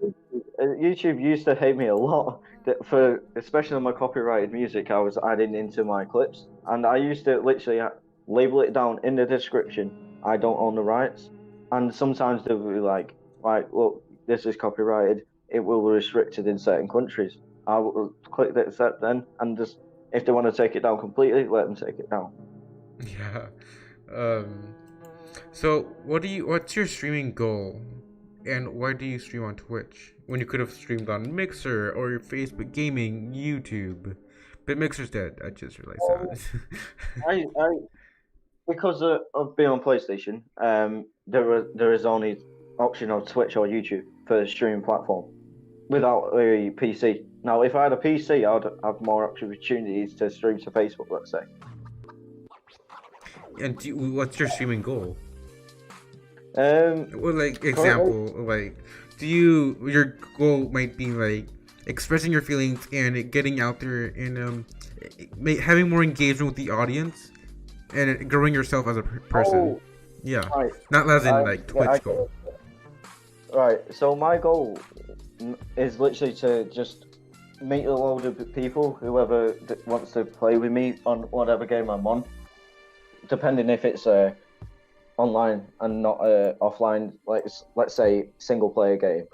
YouTube used to hate me a lot for, especially on my copyrighted music, I was adding into my clips, and I used to literally label it down in the description, I don't own the rights, and sometimes they would be like, look, this is copyrighted, it will be restricted in certain countries. I will click the accept then, and just, if they want to take it down completely, let them take it down. Yeah. So what's your streaming goal? And why do you stream on Twitch when you could have streamed on Mixer or your Facebook Gaming, YouTube? But Mixer's dead. I just realized that. Because of being on PlayStation, there is only option of Twitch or YouTube for the streaming platform without a PC. Now, if I had a PC, I'd have more opportunities to stream to Facebook, let's say. And what's your streaming goal? Well, like example, like your goal might be like expressing your feelings and getting out there and having more engagement with the audience and growing yourself as a person. Oh, yeah, right. Not as in like Twitch goal. Right. So my goal is literally to just meet a load of people, whoever wants to play with me on whatever game I'm on, depending if it's online and not offline, like let's say single player game.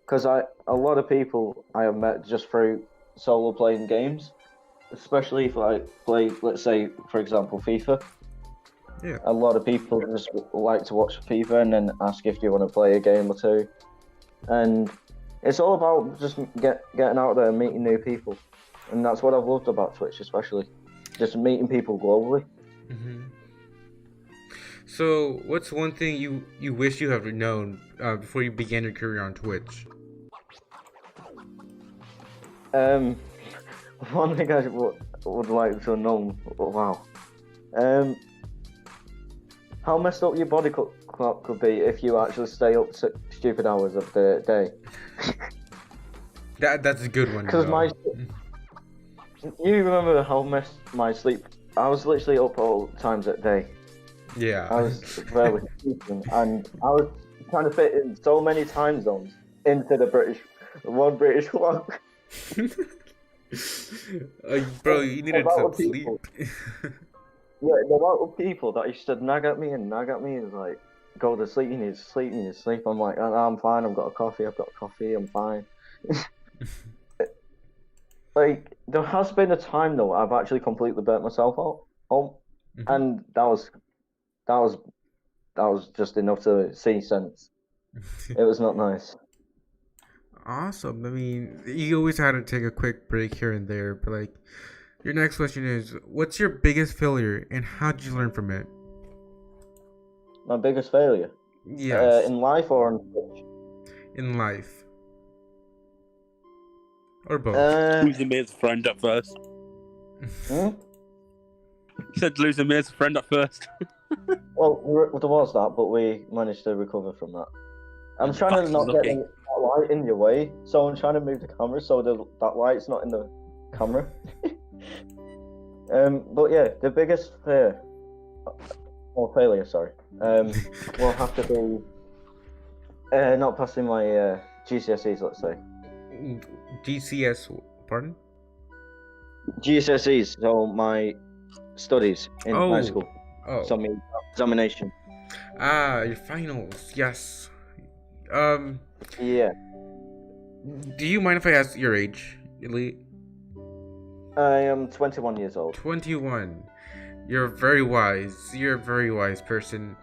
Because a lot of people I have met just through solo playing games, especially if I play, let's say, for example, FIFA. Yeah. A lot of people just like to watch FIFA and then ask if you want to play a game or two. And it's all about just getting out there and meeting new people. And that's what I've loved about Twitch, especially. Just meeting people globally. Mm-hmm. So, what's one thing you wish you had known before you began your career on Twitch? One thing I would like to know. Wow. How messed up your body clock could be if you actually stay up to stupid hours of the day. That's a good one. Because you remember how messed my sleep. I was literally up all times at day. Yeah. I was rarely sleeping, and I was trying to fit in so many time zones into the one British clock. Bro, you needed some sleep. Yeah, the amount of people that used to nag at me and like, go to sleep, you need to sleep, you need to sleep. I'm like, I'm fine, I've got coffee, I'm fine. Like, there has been a time though I've actually completely burnt myself out, and that was just enough to see sense. It was not nice. Awesome. I mean, you always had to take a quick break here and there, but like, your next question is, what's your biggest failure and how did you learn from it? My biggest failure? Yes. In life or on Twitch? In life. Or both? Losing me as a friend at first. Hmm? You said losing me as a friend at first. Well, there was that, but we managed to recover from that. I'm I'm trying to fucking not lucky. get that light in your way, so I'm trying to move the camera so that light's not in the camera. But yeah, the biggest fear, or failure, sorry, will have to be not passing my GCSEs, let's say. GCS, pardon? GCSEs, so my studies in high school. Oh. So my examination. Your finals, yes. Yeah. Do you mind if I ask your age, Elite? I am 21 years old. 21. You're very wise. You're a very wise person.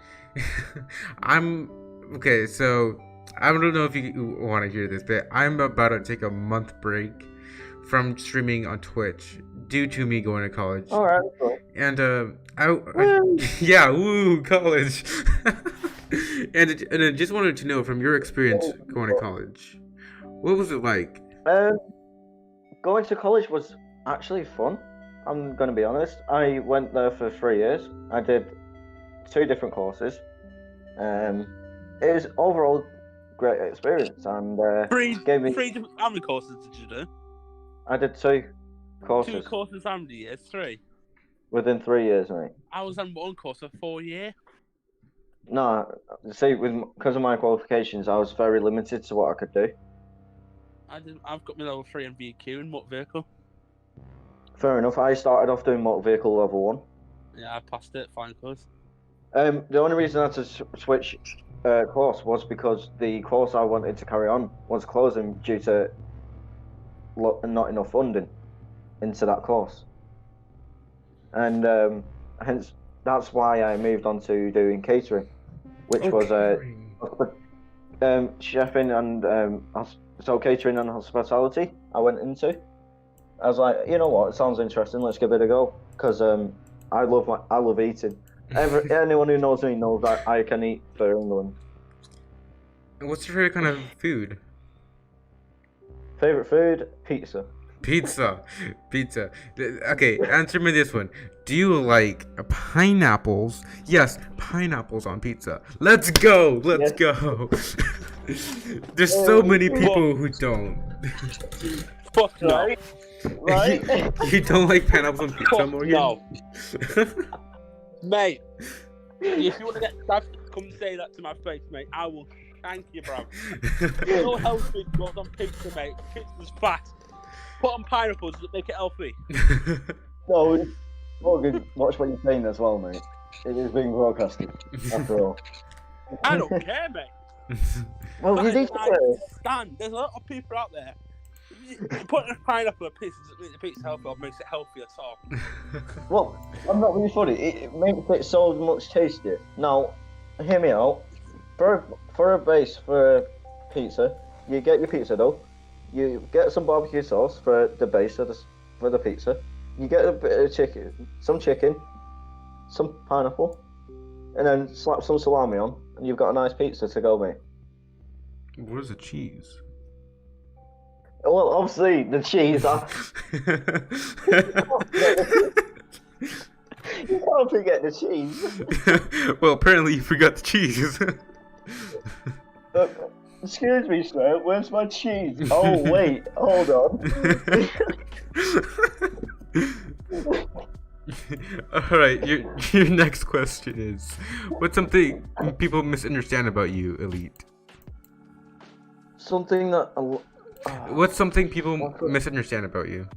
Okay, so I don't know if you want to hear this, but I'm about to take a month break from streaming on Twitch due to me going to college. All right. Cool. And yeah, woo, college. and I just wanted to know from your experience going to college, what was it like? Going to college was actually fun. I'm going to be honest. I went there for 3 years. I did 2 different courses. It was overall great experience, and gave me. Three different, how many courses did you do? I did 2 courses. 2 courses, how many years? 3. Within 3 years, mate. I was on one course for 4 years. No, see, because of my qualifications, I was very limited to what I could do. I've got my level 3 in VQ in motor vehicle. Fair enough. I started off doing motor vehicle level 1. Yeah, I passed it. Fine course. The only reason I had to switch course was because the course I wanted to carry on was closing due to not enough funding into that course, and hence that's why I moved on to doing catering, which was chefing and so catering and hospitality. I went into. I was like, you know what, it sounds interesting. Let's give it a go, because I love eating. Anyone who knows me knows that I can eat for England. What's your favorite kind of food? Favorite food? Pizza. Pizza. Okay, answer me this one. Do you like pineapples? Yes, pineapples on pizza. Let's go. Go. There's so many people who don't. Fuck no. Right? You don't like pineapples on pizza, Morgan? No. Mate, if you want to get stabbed, come say that to my face, mate. I will thank you, bro. No healthy goes on pizza, mate. Pizza's fat. Put on pineapples to make it healthy. No, Morgan, watch what you're saying as well, mate. It is being broadcasted, after all. I don't care, mate. Well, you need I to understand. There's a lot of people out there. Putting a pineapple on pizza doesn't make the pizza healthy or makes it healthy at all. Well, I'm not really funny. It makes it so much tastier. Now, hear me out. For a base for a pizza, you get your pizza dough. You get some barbecue sauce for the base for the pizza. You get a bit of chicken, some pineapple, and then slap some salami on, and you've got a nice pizza to go, mate. What is the cheese? Well, obviously the cheese. You can't forget the cheese. Well, apparently you forgot the cheese. Excuse me, sir. Where's my cheese? Oh wait, hold on. All right, your next question is, what's something people misunderstand about you, Elite? Something that. What's something people misunderstand about you?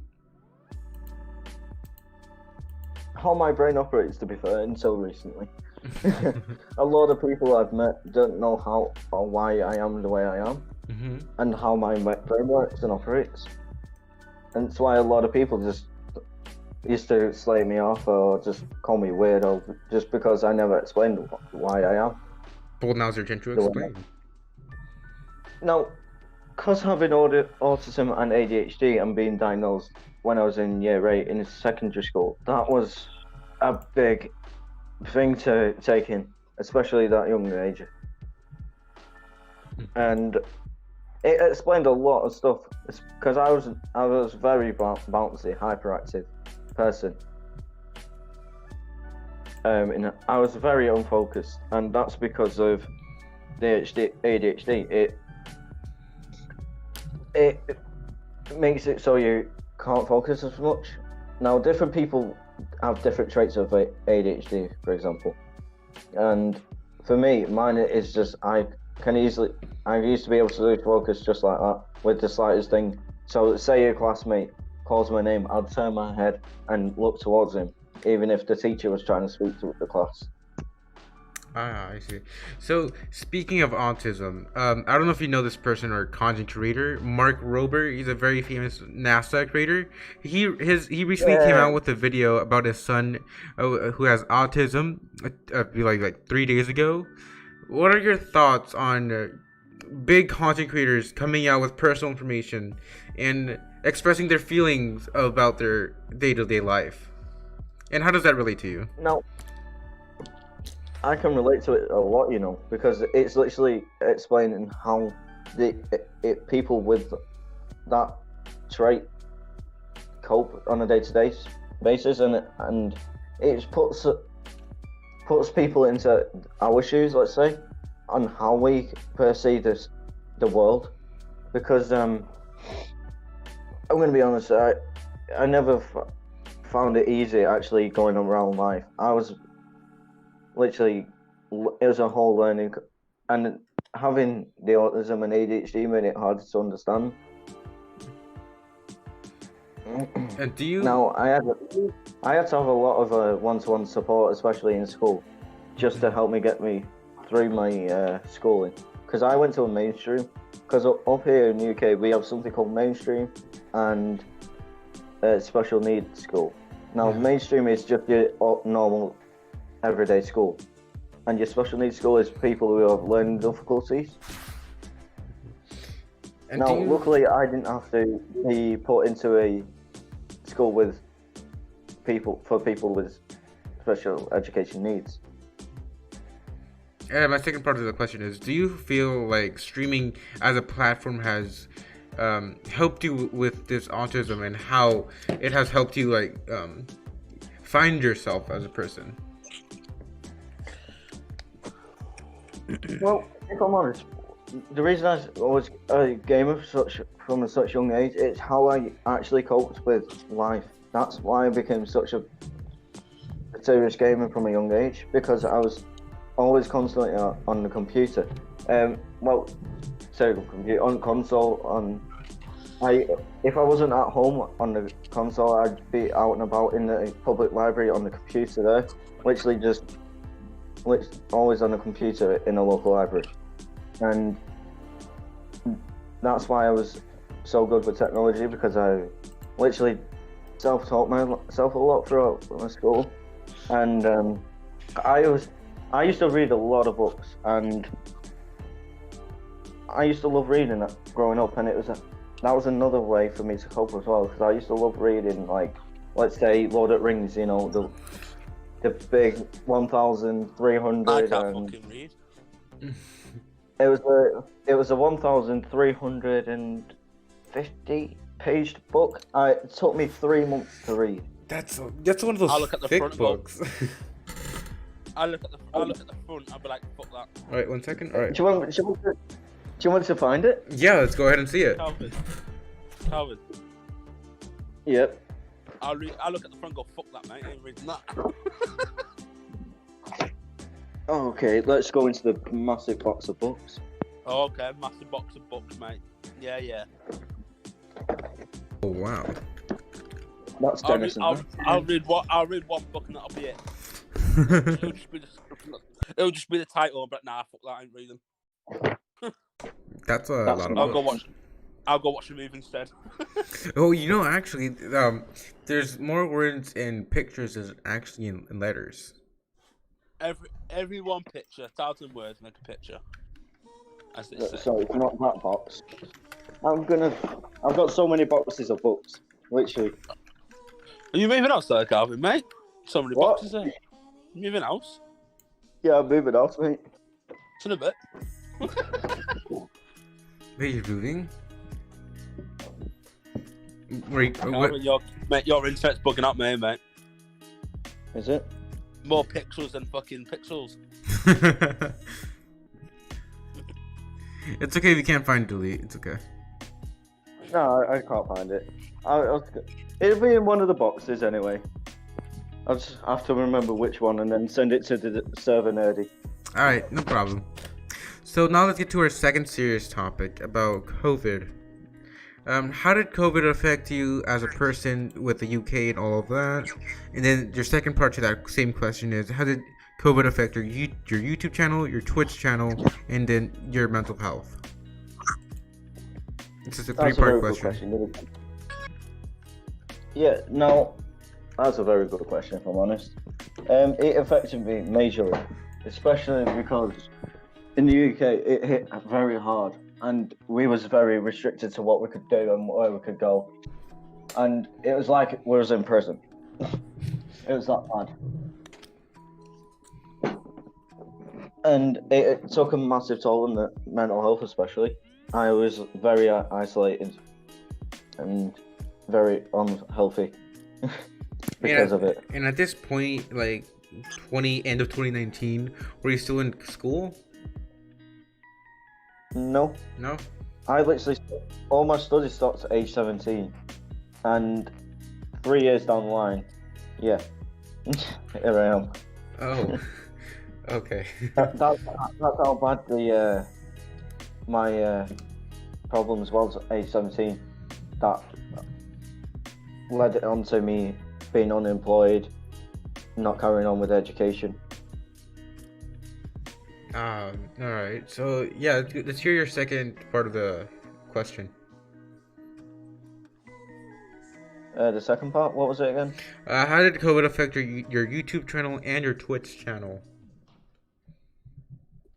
How my brain operates, to be fair, until recently. A lot of people I've met don't know how or why I am the way I am, and how my brain works and operates. And it's why a lot of people just used to slate me off or just call me weirdo just because I never explained why I am. Well, now's your chance to explain. Now, because having autism and ADHD and being diagnosed when I was in year 8 in secondary school, that was a big thing to take in, especially that young age. And it explained a lot of stuff because I was very bouncy, hyperactive person. And I was very unfocused, and that's because of the ADHD. It makes it so you can't focus as much. Now, different people have different traits of ADHD, for example, and for me, mine is just I used to be able to lose focus just like that with the slightest thing. So, say a classmate calls my name, I'd turn my head and look towards him, even if the teacher was trying to speak to the class. Ah, I see. So, speaking of autism, I don't know if you know this person or content creator, Mark Rober. He's a very famous NASA creator. He recently came out with a video about his son who has autism, like 3 days ago. What are your thoughts on big content creators coming out with personal information and expressing their feelings about their day-to-day life? And how does that relate to you? Now, I can relate to it a lot, because it's literally explaining how people with that trait cope on a day-to-day basis, and it puts people into our shoes, let's say, on how we perceive the world. Because I'm going to be honest, I never found it easy actually going around life. I was literally, it was a whole learning, and having the autism and ADHD made it hard to understand. And do you? Now, I had to have a lot of one-to-one support, especially in school, just to help me get me through my schooling. Because I went to a mainstream. Because up here in the UK, we have something called mainstream and special needs school. Now, mainstream is just your normal everyday school, and your special needs school is people who have learning difficulties. And now, luckily, I didn't have to be put into a school with people with special education needs. My second part of the question is: do you feel like streaming as a platform has helped you with this autism, and how it has helped you find yourself as a person? Well, if I'm honest, the reason I was a gamer from such young age, it's how I actually coped with life. That's why I became such a serious gamer from a young age, because I was always constantly on the computer. On console. If I wasn't at home on the console, I'd be out and about in the public library on the computer there, literally always on the computer in a local library. And that's why I was so good with technology, because I literally self-taught myself a lot throughout my school. And I used to read a lot of books, and I used to love reading that growing up, and that was another way for me to cope as well, because I used to love reading, let's say, Lord of the Rings, the big 1,300. I can't fucking read. It was a 1,350 paged book. It took me 3 months to read. That's one of those thick books. I look at the front. I'll be like, fuck that. All right, 1 second. All right. Do you want to find it? Yeah, let's go ahead and see it. Calvin. Yep. I'll look at the front and go, fuck that, mate. I ain't reading that. Okay, let's go into the massive box of books. Oh, okay, massive box of books, mate. Yeah. Oh wow. That's Denison. I'll read one book and that'll be it. It'll just be the title, but nah, fuck that, I ain't reading. That's a lot of books. I'll go watch a movie instead. Oh, actually, there's more words in pictures than actually in letters. Every one picture, 1,000 words make a picture. As they say. Sorry, it's not that box. I've got so many boxes of books, literally. Are you moving outside, Calvin, mate? So many boxes there. You moving house? Yeah, I'm moving out, mate. It's in a bit. Wait, you're moving? Wait, what? Calvin, your internet's bugging up, mate. Is it? More pixels than fucking pixels. It's okay if you can't find delete. It's okay. No, I can't find it. It'll be in one of the boxes anyway. I'll just have to remember which one and then send it to the server nerdy. All right, no problem. So now let's get to our second serious topic about COVID. How did COVID affect you as a person with the UK and all of that? And then your second part to that same question is, how did COVID affect your YouTube channel, your Twitch channel, and then your mental health? It's just a three-part question. Yeah, no, that's a very good question, if I'm honest. It affected me majorly, especially because in the UK it hit very hard, and we was very restricted to what we could do and where we could go, and it was like we was in prison. It was that bad, and it took a massive toll on the mental health, especially. I was very isolated and very unhealthy because of it. And at this point, like end of 2019, were you still in school? No. I literally, all my studies stopped at age 17, and 3 years down the line, yeah, here I am. Oh, okay. That's how bad the my problems was at age 17. That led it on to me being unemployed, not carrying on with education. Alright, so yeah, let's hear your second part of the question. The second part, what was it again? How did COVID affect your YouTube channel and your Twitch channel?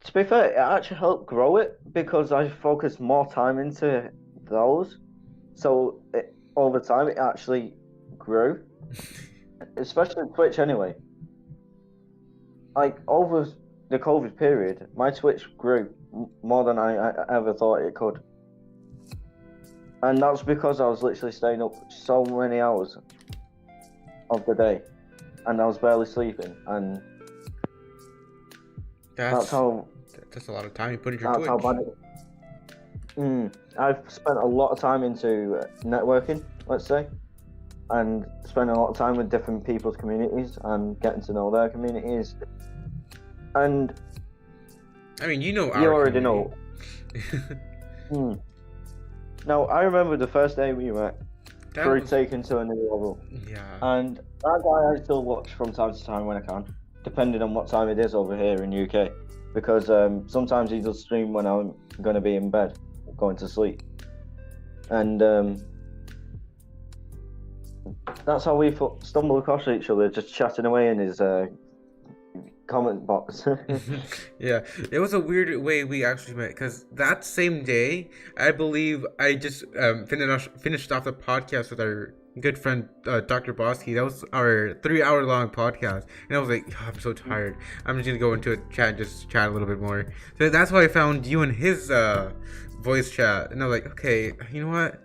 To be fair, it actually helped grow it because I focused more time into those. So over time, it actually grew, especially Twitch anyway. Like over the COVID period, my Twitch grew more than I ever thought it could. And that's because I was literally staying up so many hours of the day, and I was barely sleeping, and that's how. That's a lot of time you put into your That's Twitch. how bad it. I've spent a lot of time into networking, let's say, and spending a lot of time with different people's communities and getting to know their communities. And I mean, you already know. Now, I remember the first day we met, taken to a new level. Yeah. And that guy I still watch from time to time when I can, depending on what time it is over here in UK. Because sometimes he does stream when I'm going to be in bed, going to sleep. And that's how we stumbled across each other, just chatting away in his comment box. Yeah, it was a weird way we actually met, because that same day, I believe I just finished off the podcast with our good friend Dr. Bosky. That was our 3-hour long podcast, and I was like, oh, I'm so tired. I'm just gonna go into a chat and just chat a little bit more. So that's why I found you in his voice chat, and I was like, okay, you know what?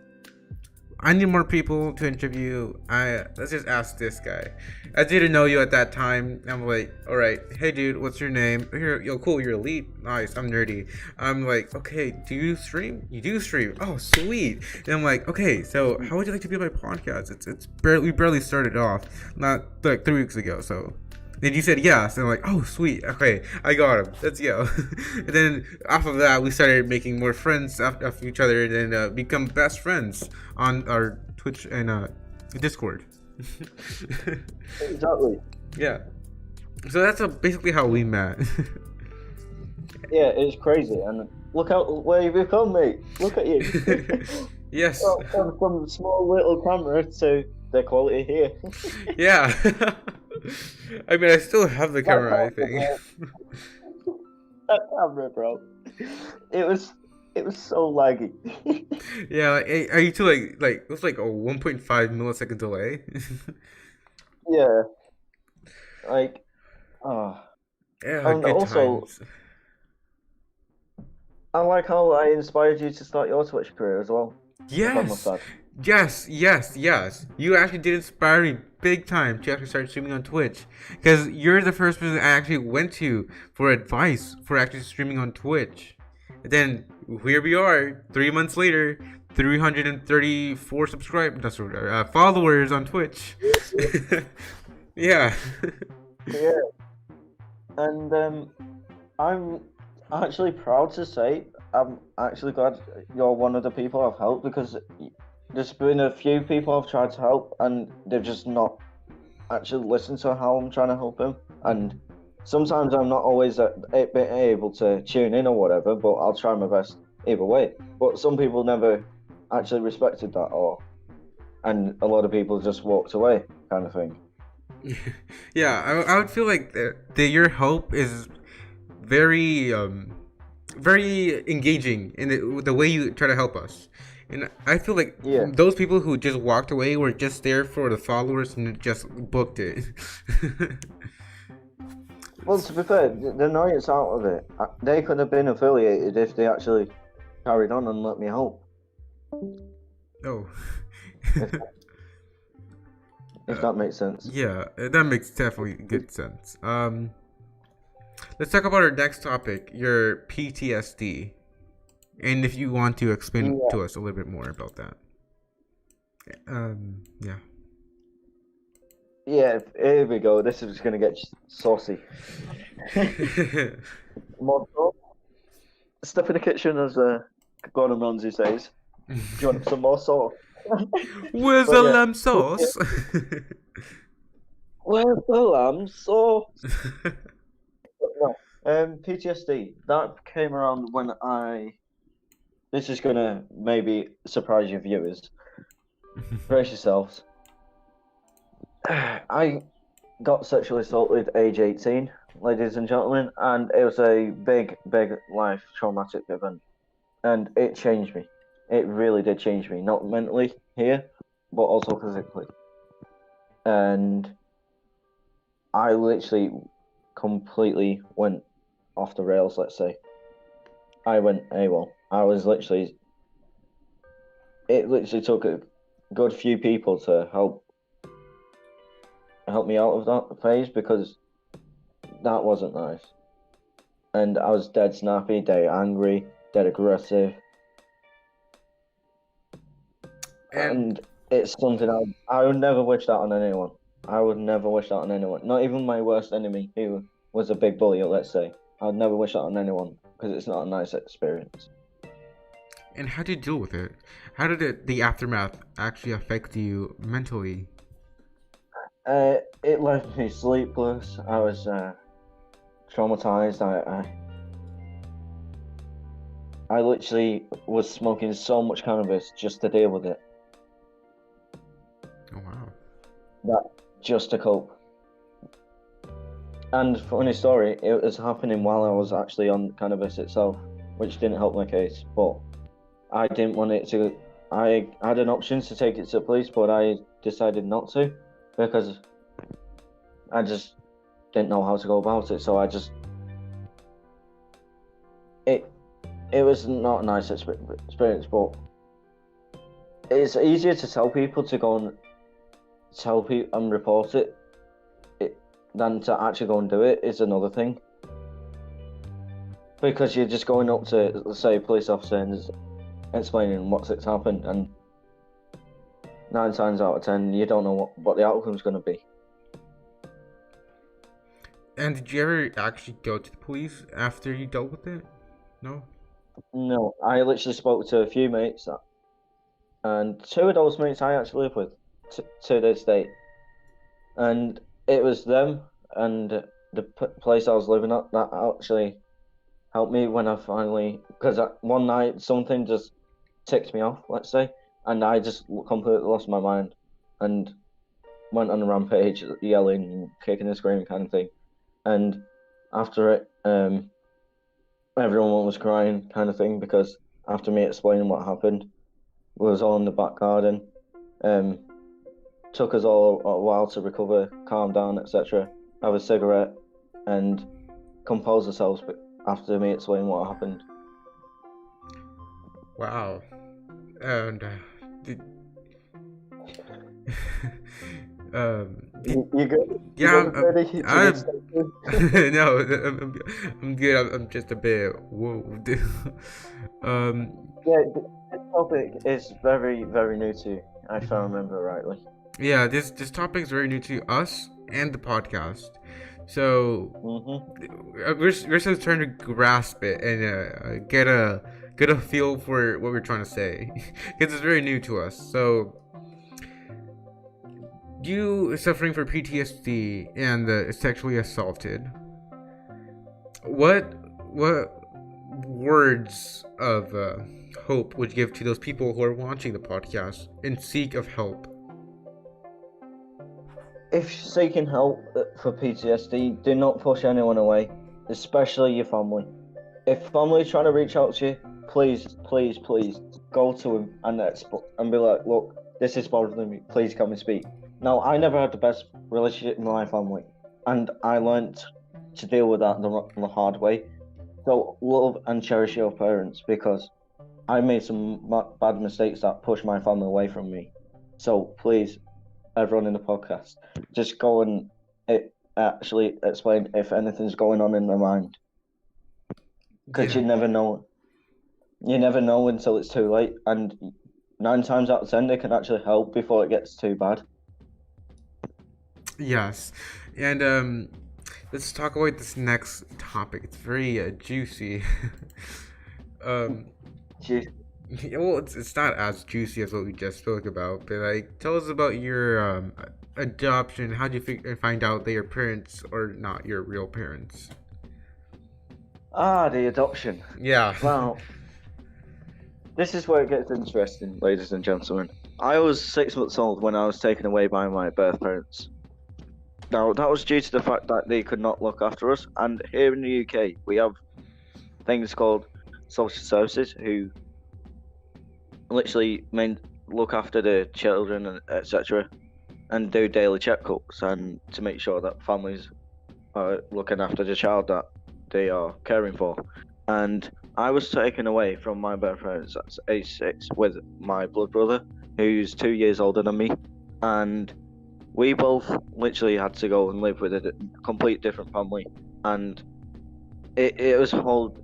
I need more people to interview. Let's just ask this guy. I didn't know you at that time. I'm like, all right, hey dude, what's your name? Yo, cool, you're elite. Nice, I'm nerdy. I'm like, okay, do you stream? You do stream. Oh, sweet. And I'm like, okay, so how would you like to be on my podcast? We barely started off, not like 3 weeks ago. So then you said yes, and I'm like, oh sweet, okay, I got him. Let's go. And then off of that, we started making more friends of each other, and then become best friends on our Twitch and Discord. Exactly. Yeah. So that's basically how we met. Yeah, it's crazy, and look out where you've become, mate. Look at you. Yes. Well, from small little camera to the quality here. Yeah. I mean, I still have the camera, I think. That camera, bro. It was so laggy. Yeah, like, are you too like it was like a 1.5 millisecond delay? Yeah. Like, oh. Yeah, And good also, times. I like how I inspired you to start your Twitch career as well. If I must Yes, add. yes. You actually did inspire me big time to actually start streaming on Twitch. Because you're the first person I actually went to for advice for actually streaming on Twitch. And then here we are, 3 months later, 334 followers on Twitch. Yeah. Yeah, and I'm actually proud to say I'm actually glad you're one of the people I've helped because there's been a few people I've tried to help and they've just not actually listened to how I'm trying to help them. And sometimes I'm not always able to tune in or whatever, but I'll try my best either way. But some people never actually respected that, and a lot of people just walked away, kind of thing. Yeah, I would feel like your help is very very engaging in the way you try to help us. And I feel like Yeah. those people who just walked away were just there for the followers and just booked it. Well, to be fair, the annoyance out of it, they could have been affiliated if they actually carried on and let me help. Oh. If that makes sense. Yeah, that makes definitely good sense. Let's talk about our next topic, your PTSD. And if you want to explain Yeah. to us a little bit more about that. Yeah. Yeah, here we go. This is going to get saucy. More sauce? Step in the kitchen, as Gordon Ramsay says. Do you want some more sauce? Where's But the yeah. lamb sauce? Where's the lamb sauce? No. PTSD. That came around when This is going to maybe surprise your viewers. Brace yourselves. I got sexually assaulted age 18, ladies and gentlemen, and it was a big life traumatic event. And it changed me. It really did change me, not mentally here, but also physically. And I literally completely went off the rails, let's say. I went AWOL. It literally took a good few people to help me out of that phase because that wasn't nice. And I was dead snappy, dead angry, dead aggressive. And it's something I would never wish that on anyone. I would never wish that on anyone. Not even my worst enemy, who was a big bully, let's say. I would never wish that on anyone because it's not a nice experience. And how did you deal with it? How did the aftermath actually affect you mentally? It left me sleepless. I was traumatized. I literally was smoking so much cannabis just to deal with it. Oh wow. That just to cope. And funny story, it was happening while I was actually on cannabis itself, which didn't help my case. But I didn't want it to. I had an option to take it to the police, but I decided not to because I just didn't know how to go about it. So I just it was not a nice experience, but it's easier to tell people to go and tell people and report it than to actually go and do it is another thing. Because you're just going up to, let's say, a police officer and just explaining what's happened, and 9 times out of 10, you don't know what the outcome's going to be. And did you ever actually go to the police after you dealt with it? No? No, I literally spoke to a few mates, and 2 of those mates I actually live with to this day. And it was them and the place I was living at that actually helped me when I finally, because one night something just ticked me off, let's say, and I just completely lost my mind and went on a rampage, yelling and kicking and screaming kind of thing. And after it, everyone was crying kind of thing, because after me explaining what happened, we was all in the back garden. Took us all a while to recover, calm down, etc., have a cigarette, and compose ourselves after me explaining what happened. Wow. And did, did, You good? You yeah, good, Freddie? Do you need to stay tuned? no, I'm good. I'm just a bit whoa. um, Yeah, this topic is very, very new to you, if I remember rightly. yeah, this topic is very new to us and the podcast, so Mm-hmm. we're just trying to grasp it and get a feel for what we're trying to say because it's very new to us. So you suffering from PTSD and sexually assaulted. What words of hope would you give to those people who are watching the podcast in seek of help? If seeking help for PTSD, do not push anyone away, especially your family. If family trying to reach out to you, please, please, please go to them and be like, look, this is bothering me. Please come and speak. Now, I never had the best relationship with my family, and I learned to deal with that the hard way. So love and cherish your parents, because I made some bad mistakes that pushed my family away from me. So please, everyone in the podcast, just go and actually explain if anything's going on in their mind, because Yeah. you never know. You never know until it's too late, and 9 times out of 10, they can actually help before it gets too bad. Yes, and let's talk about this next topic. It's very juicy. um, Gee, well, it's not as juicy as what we just spoke about, but like, tell us about your adoption. How did you find out that your parents are not your real parents? the adoption. Yeah. Well, this is where it gets interesting, ladies and gentlemen. I was 6 months old when I was taken away by my birth parents. Now, that was due to the fact that they could not look after us, and here in the UK, we have things called social services who literally look after the children and etc. and do daily checkups and to make sure that families are looking after the child that they are caring for. And I was taken away from my birth parents at age 6 with my blood brother, who's 2 years older than me, and we both literally had to go and live with a complete different family, and it was whole.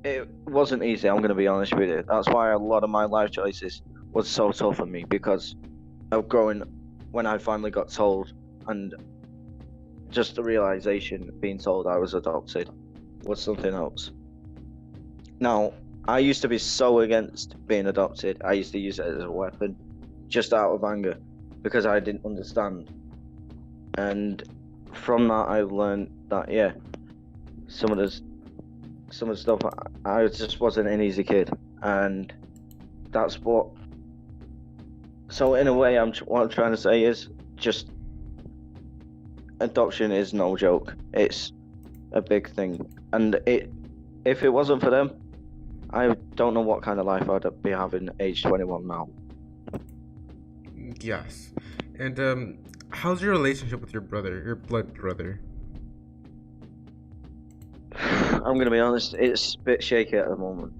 It wasn't easy. I'm going to be honest with you. That's why a lot of my life choices was so tough for me, because of growing when I finally got told, and just the realization being told I was adopted was something else. Now, I used to be so against being adopted. I used to use it as a weapon, just out of anger, because I didn't understand. And from that, I've learned that some of the stuff, I just wasn't an easy kid, and that's what. So in a way, what I'm trying to say is just adoption is no joke. It's a big thing, and if it wasn't for them, I don't know what kind of life I'd be having age 21 now. Yes, and how's your relationship with your brother, your blood brother? I'm gonna be honest, it's a bit shaky at the moment.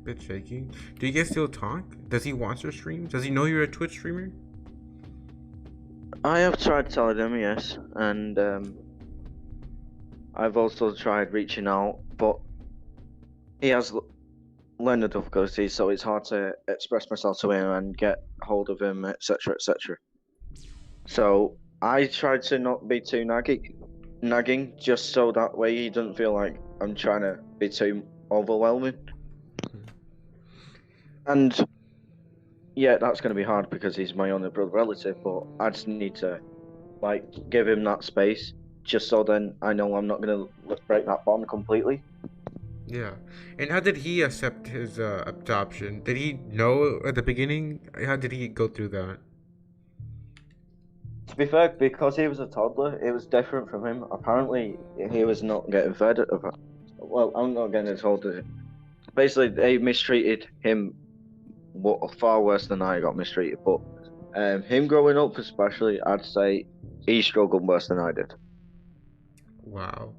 Bit shaky. Do you guys still talk? Does he watch your streams? Does he know you're a Twitch streamer? I have tried telling him, yes, and I've also tried reaching out, but he has learning difficulties, so it's hard to express myself to him and get hold of him, etc., etc. So I try to not be too nagging, just so that way he doesn't feel like I'm trying to be too overwhelming. And yeah, that's going to be hard because he's my only brother relative, but I just need to give him that space, just so then I know I'm not going to break that bond completely. Yeah. And how did he accept his adoption? Did he know at the beginning? How did he go through that? To be fair, because he was a toddler, it was different from him. Apparently, he was not getting fed. Well, I'm not getting told that. Basically, they mistreated him far worse than I got mistreated. But him growing up, especially, I'd say he struggled worse than I did. Wow.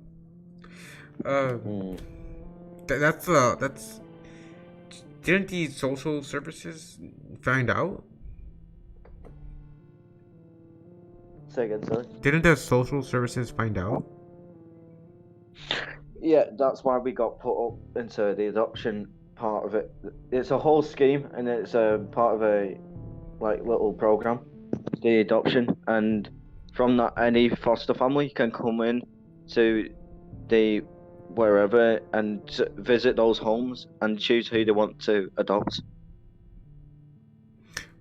didn't the social services find out? Say again, sorry. Didn't the social services find out? Yeah, that's why we got put up into the adoption part of it. It's a whole scheme, and it's a part of a little program, the adoption, and from that, any foster family can come in to the wherever and visit those homes and choose who they want to adopt.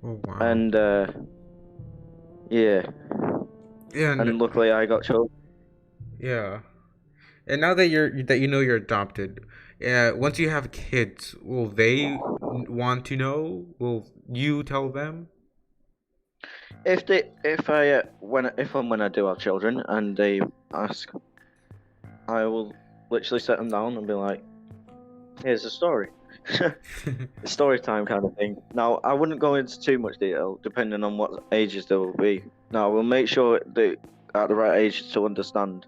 Oh wow. And yeah, And and luckily I got chosen. yeah. And now that you're adopted, once you have kids, will they want to know? Will you tell them? If when I do have children and they ask, I will literally set them down and be like, "Here's a story." Story time kind of thing. Now, I wouldn't go into too much detail, depending on what ages they will be. Now, we'll make sure they're at the right age to understand,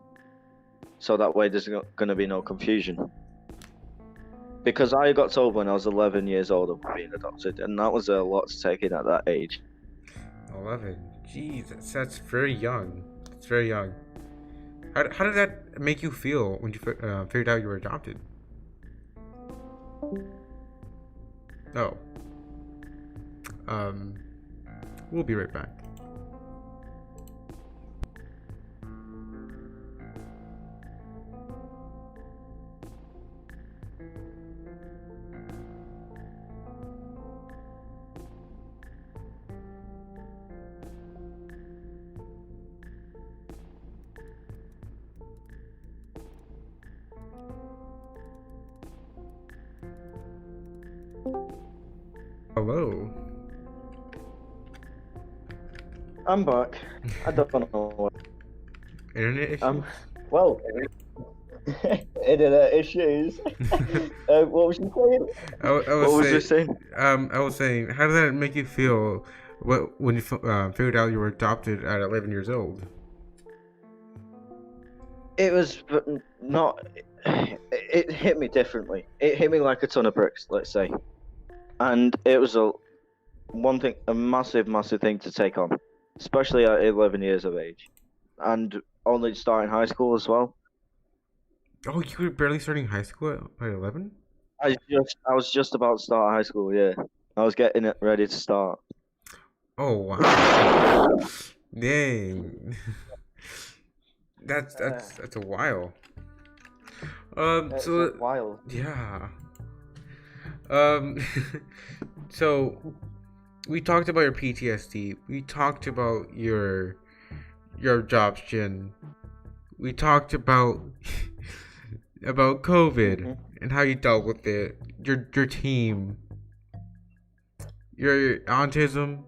so that way there's going to be no confusion. Because I got told when I was 11 years old of being adopted, and that was a lot to take in at that age. 11. Jeez, that's very young. It's very young. How did that make you feel when you figured out you were adopted? Oh. We'll be right back. Hello. I'm back. I don't know what. Internet issues? Well, internet issues. What was you saying? What was you saying? I was saying, how did that make you feel when you figured out you were adopted at 11 years old? It was not. It hit me differently. It hit me like a ton of bricks, let's say, and it was a massive thing to take on, especially at 11 years of age, and only starting high school as well. Oh, you were barely starting high school at 11? I was just about to start high school. Yeah, I was getting it ready to start. Oh wow! Dang, that's a while. It's So a while. yeah. So we talked about your PTSD. We talked about your adoption. We talked about COVID and how you dealt with it. Your team. Your autism.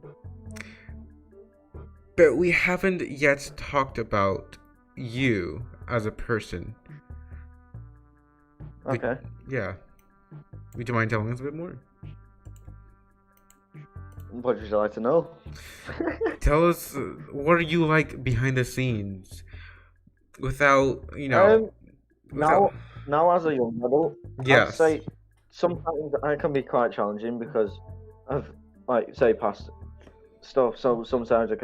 But we haven't yet talked about you as a person. Okay. Yeah. Would you mind telling us a bit more? What would you like to know? Tell us, what are you like behind the scenes? Without, Now as a young adult, yes. I'd say sometimes I can be quite challenging because of, past stuff. So sometimes I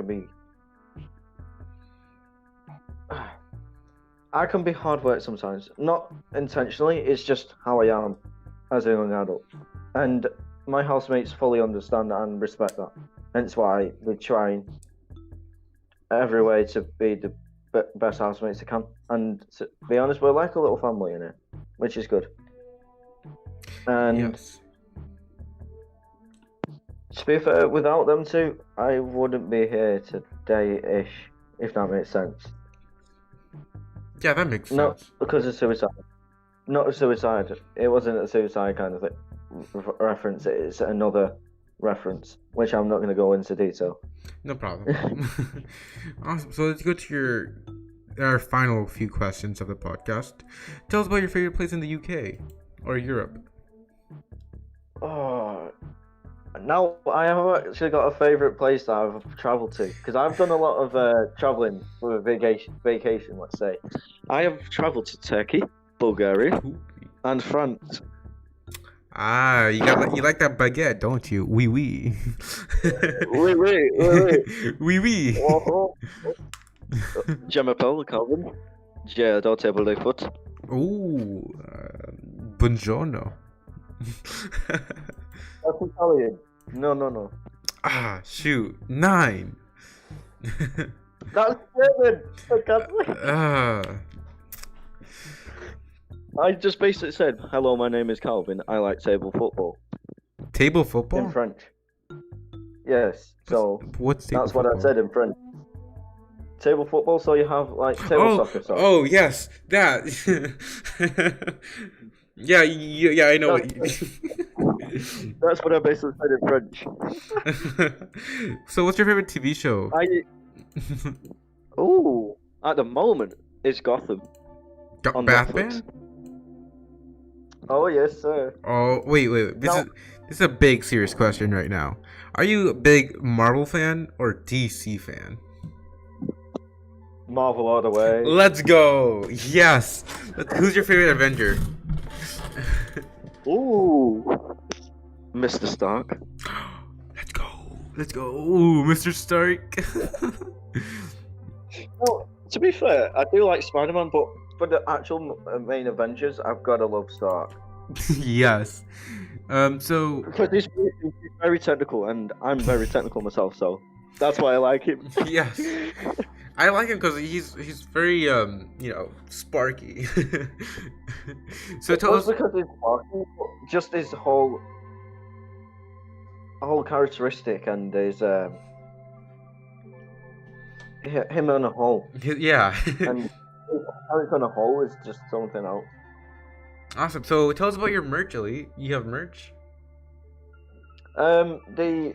can be hard work sometimes. Not intentionally, it's just how I am as a young adult. And my housemates fully understand and respect that. Hence why they try every way to be the best housemates they can. And to be honest, we're like a little family in it, which is good. And yes. To be fair, without them two, I wouldn't be here today-ish, if that makes sense. Yeah, that makes sense. Not because of suicide. Not a suicide. It wasn't a suicide kind of thing. Reference. It's another reference, which I'm not going to go into detail. No problem. Awesome. So let's go to our final few questions of the podcast. Tell us about your favorite place in the UK or Europe. Oh, now I have actually got a favourite place that I've travelled to because I've done a lot of travelling for a vacation. Let's say I have travelled to Turkey, Bulgaria, and France. Ah, you like that baguette, don't you? Oui, oui. Wait. Oui, oui. Oh, Gemma Calvin. Yeah, don't table the foot. Ooh, buongiorno. That's Italian. No. Ah, shoot. 9. That's German. I can't Ah, I just basically said, "Hello, my name is Calvin. I like table football." table In football? French. Yes. So What's table that's what football? I said in French. Table football. So you have like table soccer. So Oh, yes, that. Yeah, I know what that's what I basically said in French. So, what's your favorite TV show? At the moment, it's Gotham on Batman? Netflix. Oh yes, sir. Oh, wait. This is a big serious question right now. Are you a big Marvel fan or DC fan? Marvel all the way. Let's go. Yes. Who's your favorite Avenger? Ooh, Mr. Stark. Let's go. Ooh, Mr. Stark. Well, to be fair, I do like Spider-Man, but for the actual main Avengers, I've got to love Stark. Yes. So Because he's very technical, and I'm very technical myself, so that's why I like him. yes, I like him because he's very sparky. So tell us. Because he's sparky, just his whole characteristic and his him on a whole. Yeah. And his character on a whole is just something else. Awesome. So tell us about your merch, Elite. You have merch? The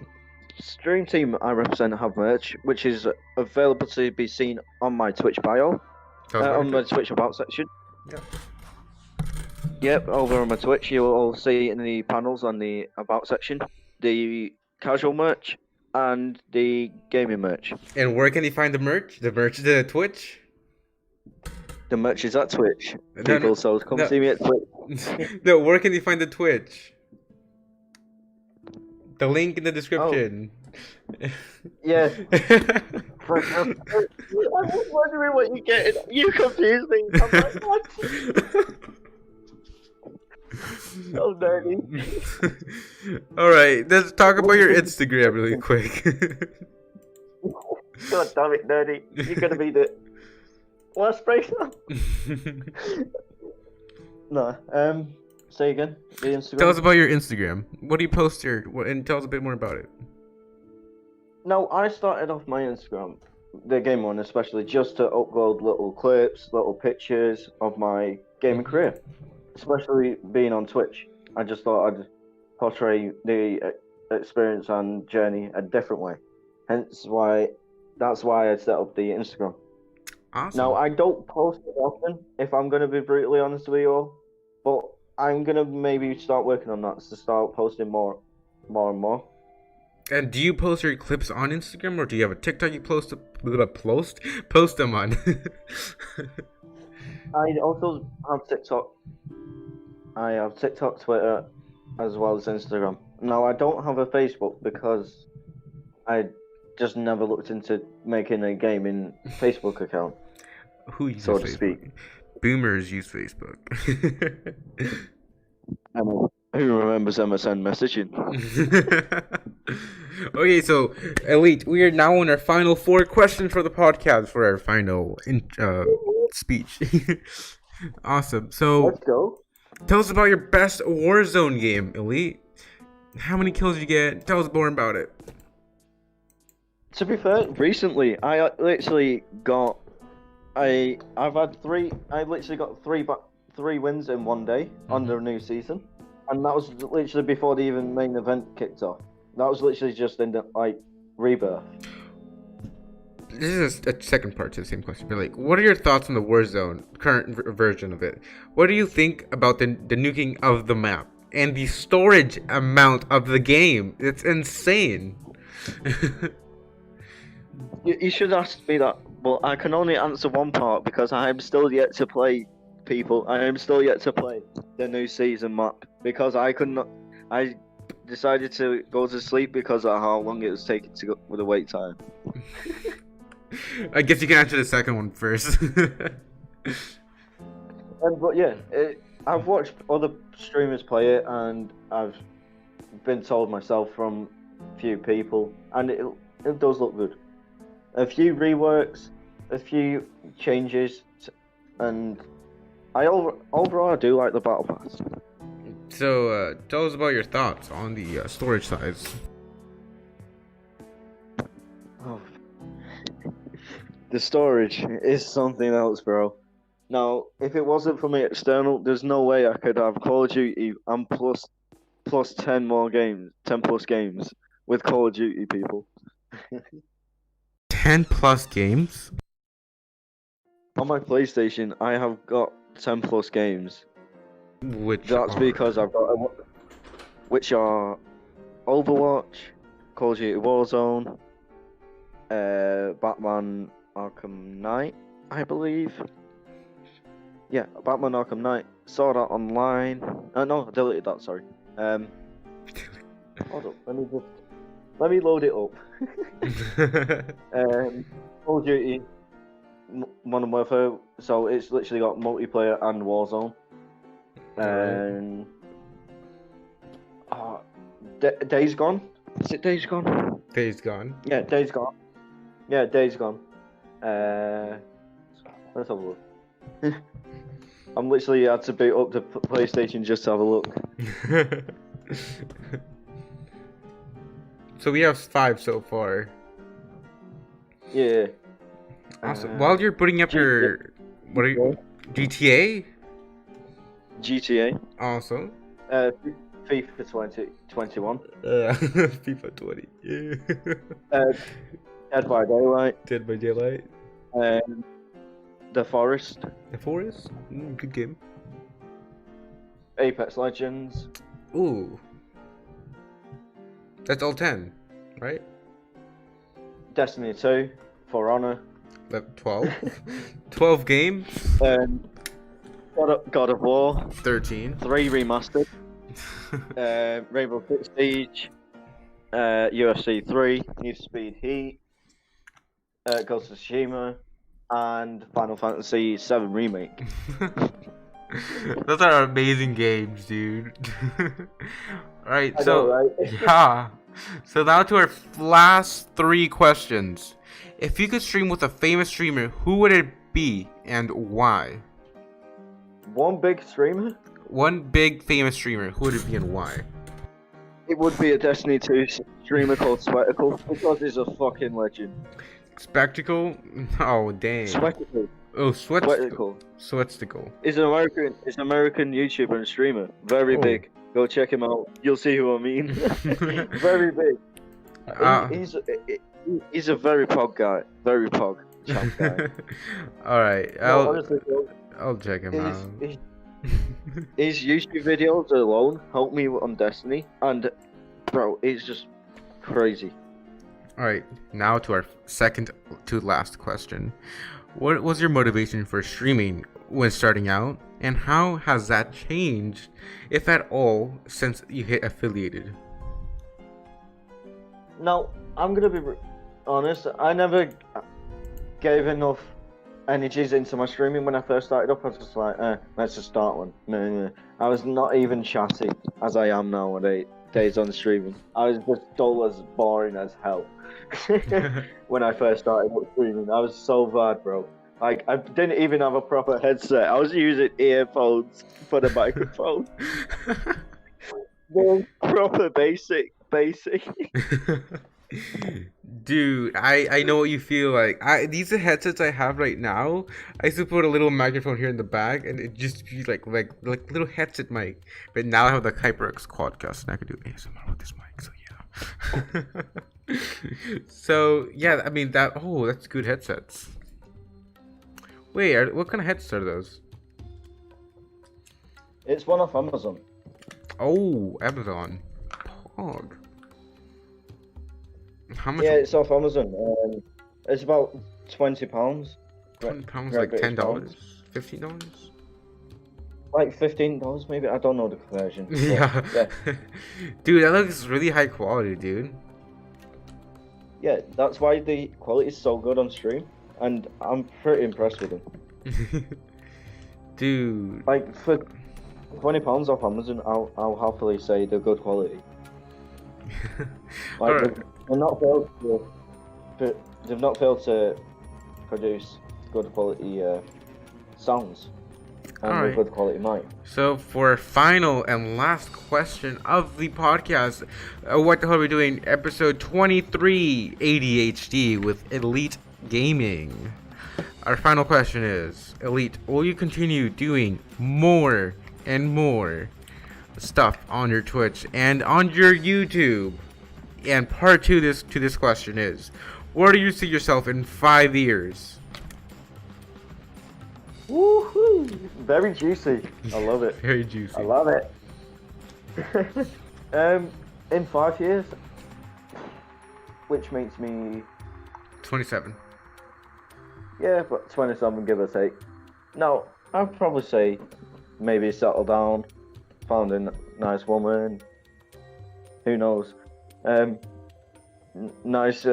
stream team I represent have merch, which is available to be seen on my Twitch bio, on my Twitch about section. Yeah. Yep, over on my Twitch, you will all see in the panels on the about section the casual merch and the gaming merch. And where can they find the merch? The Twitch? The merch is at Twitch. No, People, so come see me at Twitch. No, where can they find the Twitch? The link in the description. Yeah. I was wondering what you getting. You confused me. I'm like, what? So dirty. Alright, let's talk about your Instagram really quick. God damn it, nerdy. You're gonna be the worst breaker. No. Say again. The Instagram. Tell us about your Instagram. What do you post here? And tell us a bit more about it. No, I started off my Instagram, the game one especially, just to upload little clips, little pictures of my gaming career. Especially being on Twitch, I just thought I'd portray the experience and journey a different way. That's why I set up the Instagram. Awesome. Now, I don't post it often, if I'm going to be brutally honest with you all, but I'm going to maybe start working on that to start posting more and more. And do you post your clips on Instagram, or do you have a TikTok you post them on? I also have TikTok. I have TikTok, Twitter, as well as Instagram. Now, I don't have a Facebook because I just never looked into making a gaming Facebook account. Who uses so to Facebook? speak. Boomers use Facebook. Who remembers MSN messaging? Okay, so Elite, we are now on our final 4 questions for the podcast for our final speech. Awesome. So Let's go. Tell us about your best Warzone game, Elite. How many kills did you get? Tell us more about it. To be fair, recently I literally got I've had 3. I literally got 3 wins in one day on the new season, and that was literally before the even main event kicked off. That was literally just in the rebirth. This is a second part to the same question. But what are your thoughts on the Warzone current version of it? What do you think about the nuking of the map and the storage amount of the game? It's insane. You should ask me that, but I can only answer one part because I'm still yet to play people, I am still yet to play the new season map because I could not. I decided to go to sleep because of how long it was taking to go with the wait time. I guess you can answer the second one first. But yeah, I've watched other streamers play it, and I've been told myself from a few people, and it does look good. A few reworks, a few changes, and overall I do like the battle pass. So, tell us about your thoughts on the storage size. Oh. The storage is something else, bro. Now, if it wasn't for me external, there's no way I could have Call of Duty and plus 10 more games, 10 plus games with Call of Duty people. 10 plus games? On my PlayStation, I have got 10 plus games. That's because I've got which are Overwatch, Call of Duty Warzone, Batman Arkham Knight, I believe. Yeah, Batman Arkham Knight, Sword Art Online. No, I deleted that. Sorry. Hold up. Let me load it up. Call of Duty Modern Warfare. So it's literally got multiplayer and Warzone. And Days Gone. Is it Days Gone? Days Gone. Yeah, Days Gone. Yeah, Days Gone. Let's have a look. I'm literally had to boot up the PlayStation just to have a look. So we have 5 so far. Yeah. Awesome. While you're putting up your what are you? GTA? GTA. Awesome. FIFA 2021. FIFA 20. Yeah. Dead by Daylight. Dead by Daylight. The Forest. The Forest? Good game. Apex Legends. Ooh. That's all 10, right? Destiny 2. For Honor. 12. 12 games. God of War. 13. 3 remastered. Rainbow Six Siege. UFC 3. Need for Speed Heat. Ghost of Tsushima. And Final Fantasy 7 Remake. Those are amazing games, dude. Alright, I so know, right? yeah. So now to our last 3 questions. If you could stream with a famous streamer, who would it be and why? One big streamer? One big famous streamer, who would it be and why? It would be a Destiny 2 streamer called Sweatical because he's a fucking legend. Spectacle? Oh dang. Sweatical. Oh, Sweatical. Sweatical. He's an American YouTuber and streamer. Very big. Go check him out. You'll see who I mean. Very big. He's a very pog guy. Very pog chap guy. Alright, I'll check him out. His YouTube videos alone helped me on Destiny, and bro, it's just crazy. Alright, now to our second to last question. What was your motivation for streaming when starting out, and how has that changed, if at all, since you hit affiliated? Now, I'm gonna be honest, I never gave enough energies into my streaming when I first started up. I was just like, let's just start one. No. I was not even chatty as I am nowadays on streaming. I was just dull as boring as hell. When I first started streaming, I was so bad, bro. Like, I didn't even have a proper headset. I was using earphones for the microphone. Proper basic. Dude, I know what you feel like. These headsets I have right now, I used to put a little microphone here in the back, and it just be like little headset mic. But now I have the HyperX Quadcast, and I can do ASMR with this mic. So yeah. So yeah, I mean that's good headsets. Wait, what kind of headsets are those? It's one off Amazon. Oh, Amazon. Pog. How much? Yeah, it's off Amazon. It's about £20. £20, like $10, $15. like $15 maybe. I don't know the conversion. But, Yeah. yeah, Dude, that looks really high quality, dude. yeah. That's why the quality is so good on stream, and I'm pretty impressed with them. Dude. Like for £20 off Amazon, I'll happily say they're good quality. Like Alright. they've not failed to produce good quality sounds and Alright. good quality mic. So for final and last question of the podcast, what the hell are we doing? Episode 23, ADHD with Elite Gaming. Our final question is, Elite, will you continue doing more and more stuff on your Twitch and on your YouTube? And part two to this question is, where do you see yourself in 5 years? Woohoo! Very juicy. I love it. Very juicy. I love it. In 5 years, which makes me 27. yeah, but 27 give or take. No, I'd probably say maybe settle down, found a nice woman. Who knows? Nice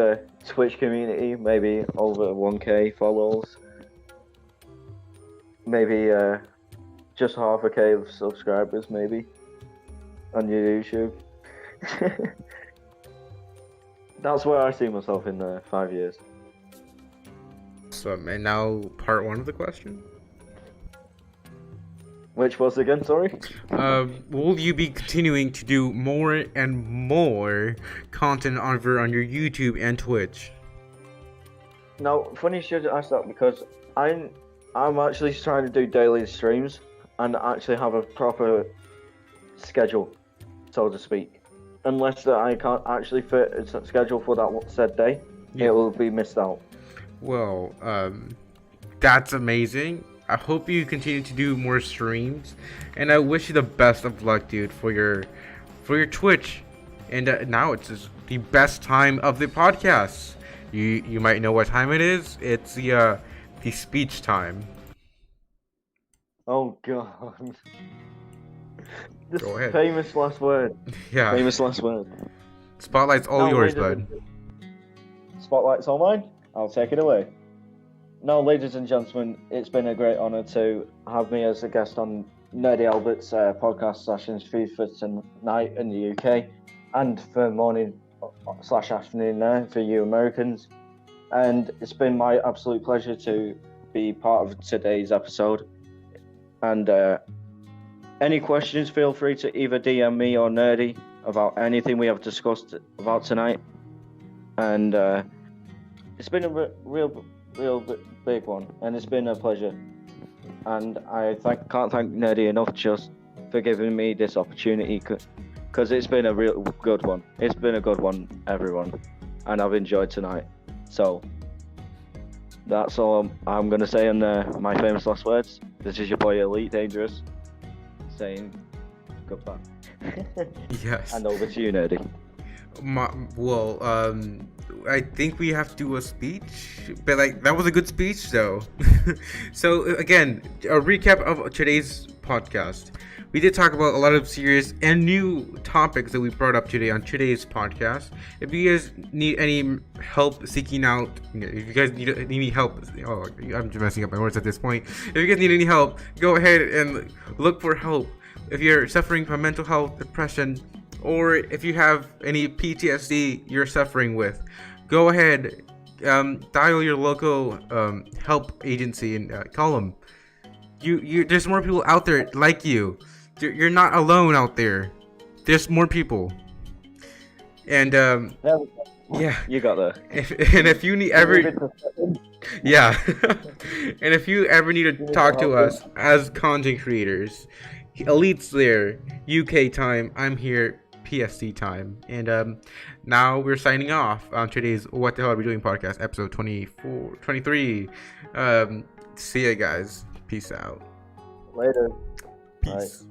Twitch community, maybe over 1K followers. Maybe just half a K of subscribers, maybe on your YouTube. That's where I see myself in 5 years. So, and now part one of the question. Which was again, sorry? Will you be continuing to do more and more content over on your YouTube and Twitch? No, funny you should ask that because I'm actually trying to do daily streams and actually have a proper schedule, so to speak. Unless that I can't actually fit a schedule for that said day, it will be missed out. Well, that's amazing. I hope you continue to do more streams, and I wish you the best of luck, dude, for your Twitch. And now it's just the best time of the podcast. You might know what time it is. It's the speech time. Oh god. This Go ahead. famous last word. Yeah. Famous last word. Spotlight's all No, yours, ladies bud. and- Spotlight's all mine. I'll take it away. No, ladies and gentlemen, it's been a great honour to have me as a guest on Nerdy Albert's podcast sessions FIFA tonight in the UK and for morning/afternoon there for you Americans. And it's been my absolute pleasure to be part of today's episode. And any questions, feel free to either DM me or Nerdy about anything we have discussed about tonight. And it's been a real big one, and it's been a pleasure. And I can't thank Nerdy enough just for giving me this opportunity, because it's been a real good one. It's been a good one, everyone, and I've enjoyed tonight. So that's all I'm going to say in my famous last words. This is your boy Elite Dangerous saying goodbye. Yes. And over to you, Nerdy. I think we have to do a speech, but like that was a good speech though. So again, a recap of today's podcast. We did talk about a lot of serious and new topics that we brought up today on today's podcast. If you guys need any help seeking out, if you guys need any help, I'm just messing up my words at this point. If you guys need any help, go ahead and look for help. If you're suffering from mental health, depression, or if you have any PTSD you're suffering with, go ahead, dial your local help agency and call them. There's more people out there like you. You're not alone out there. There's more people. And yeah, You got there. and if you need yeah, and if you ever need to talk to us as content creators, Elite's there, UK time. I'm here, PST time. And now we're signing off on today's What the Hell Are We Doing podcast, episode 23. See ya, guys. Peace out. Later. Peace. Bye.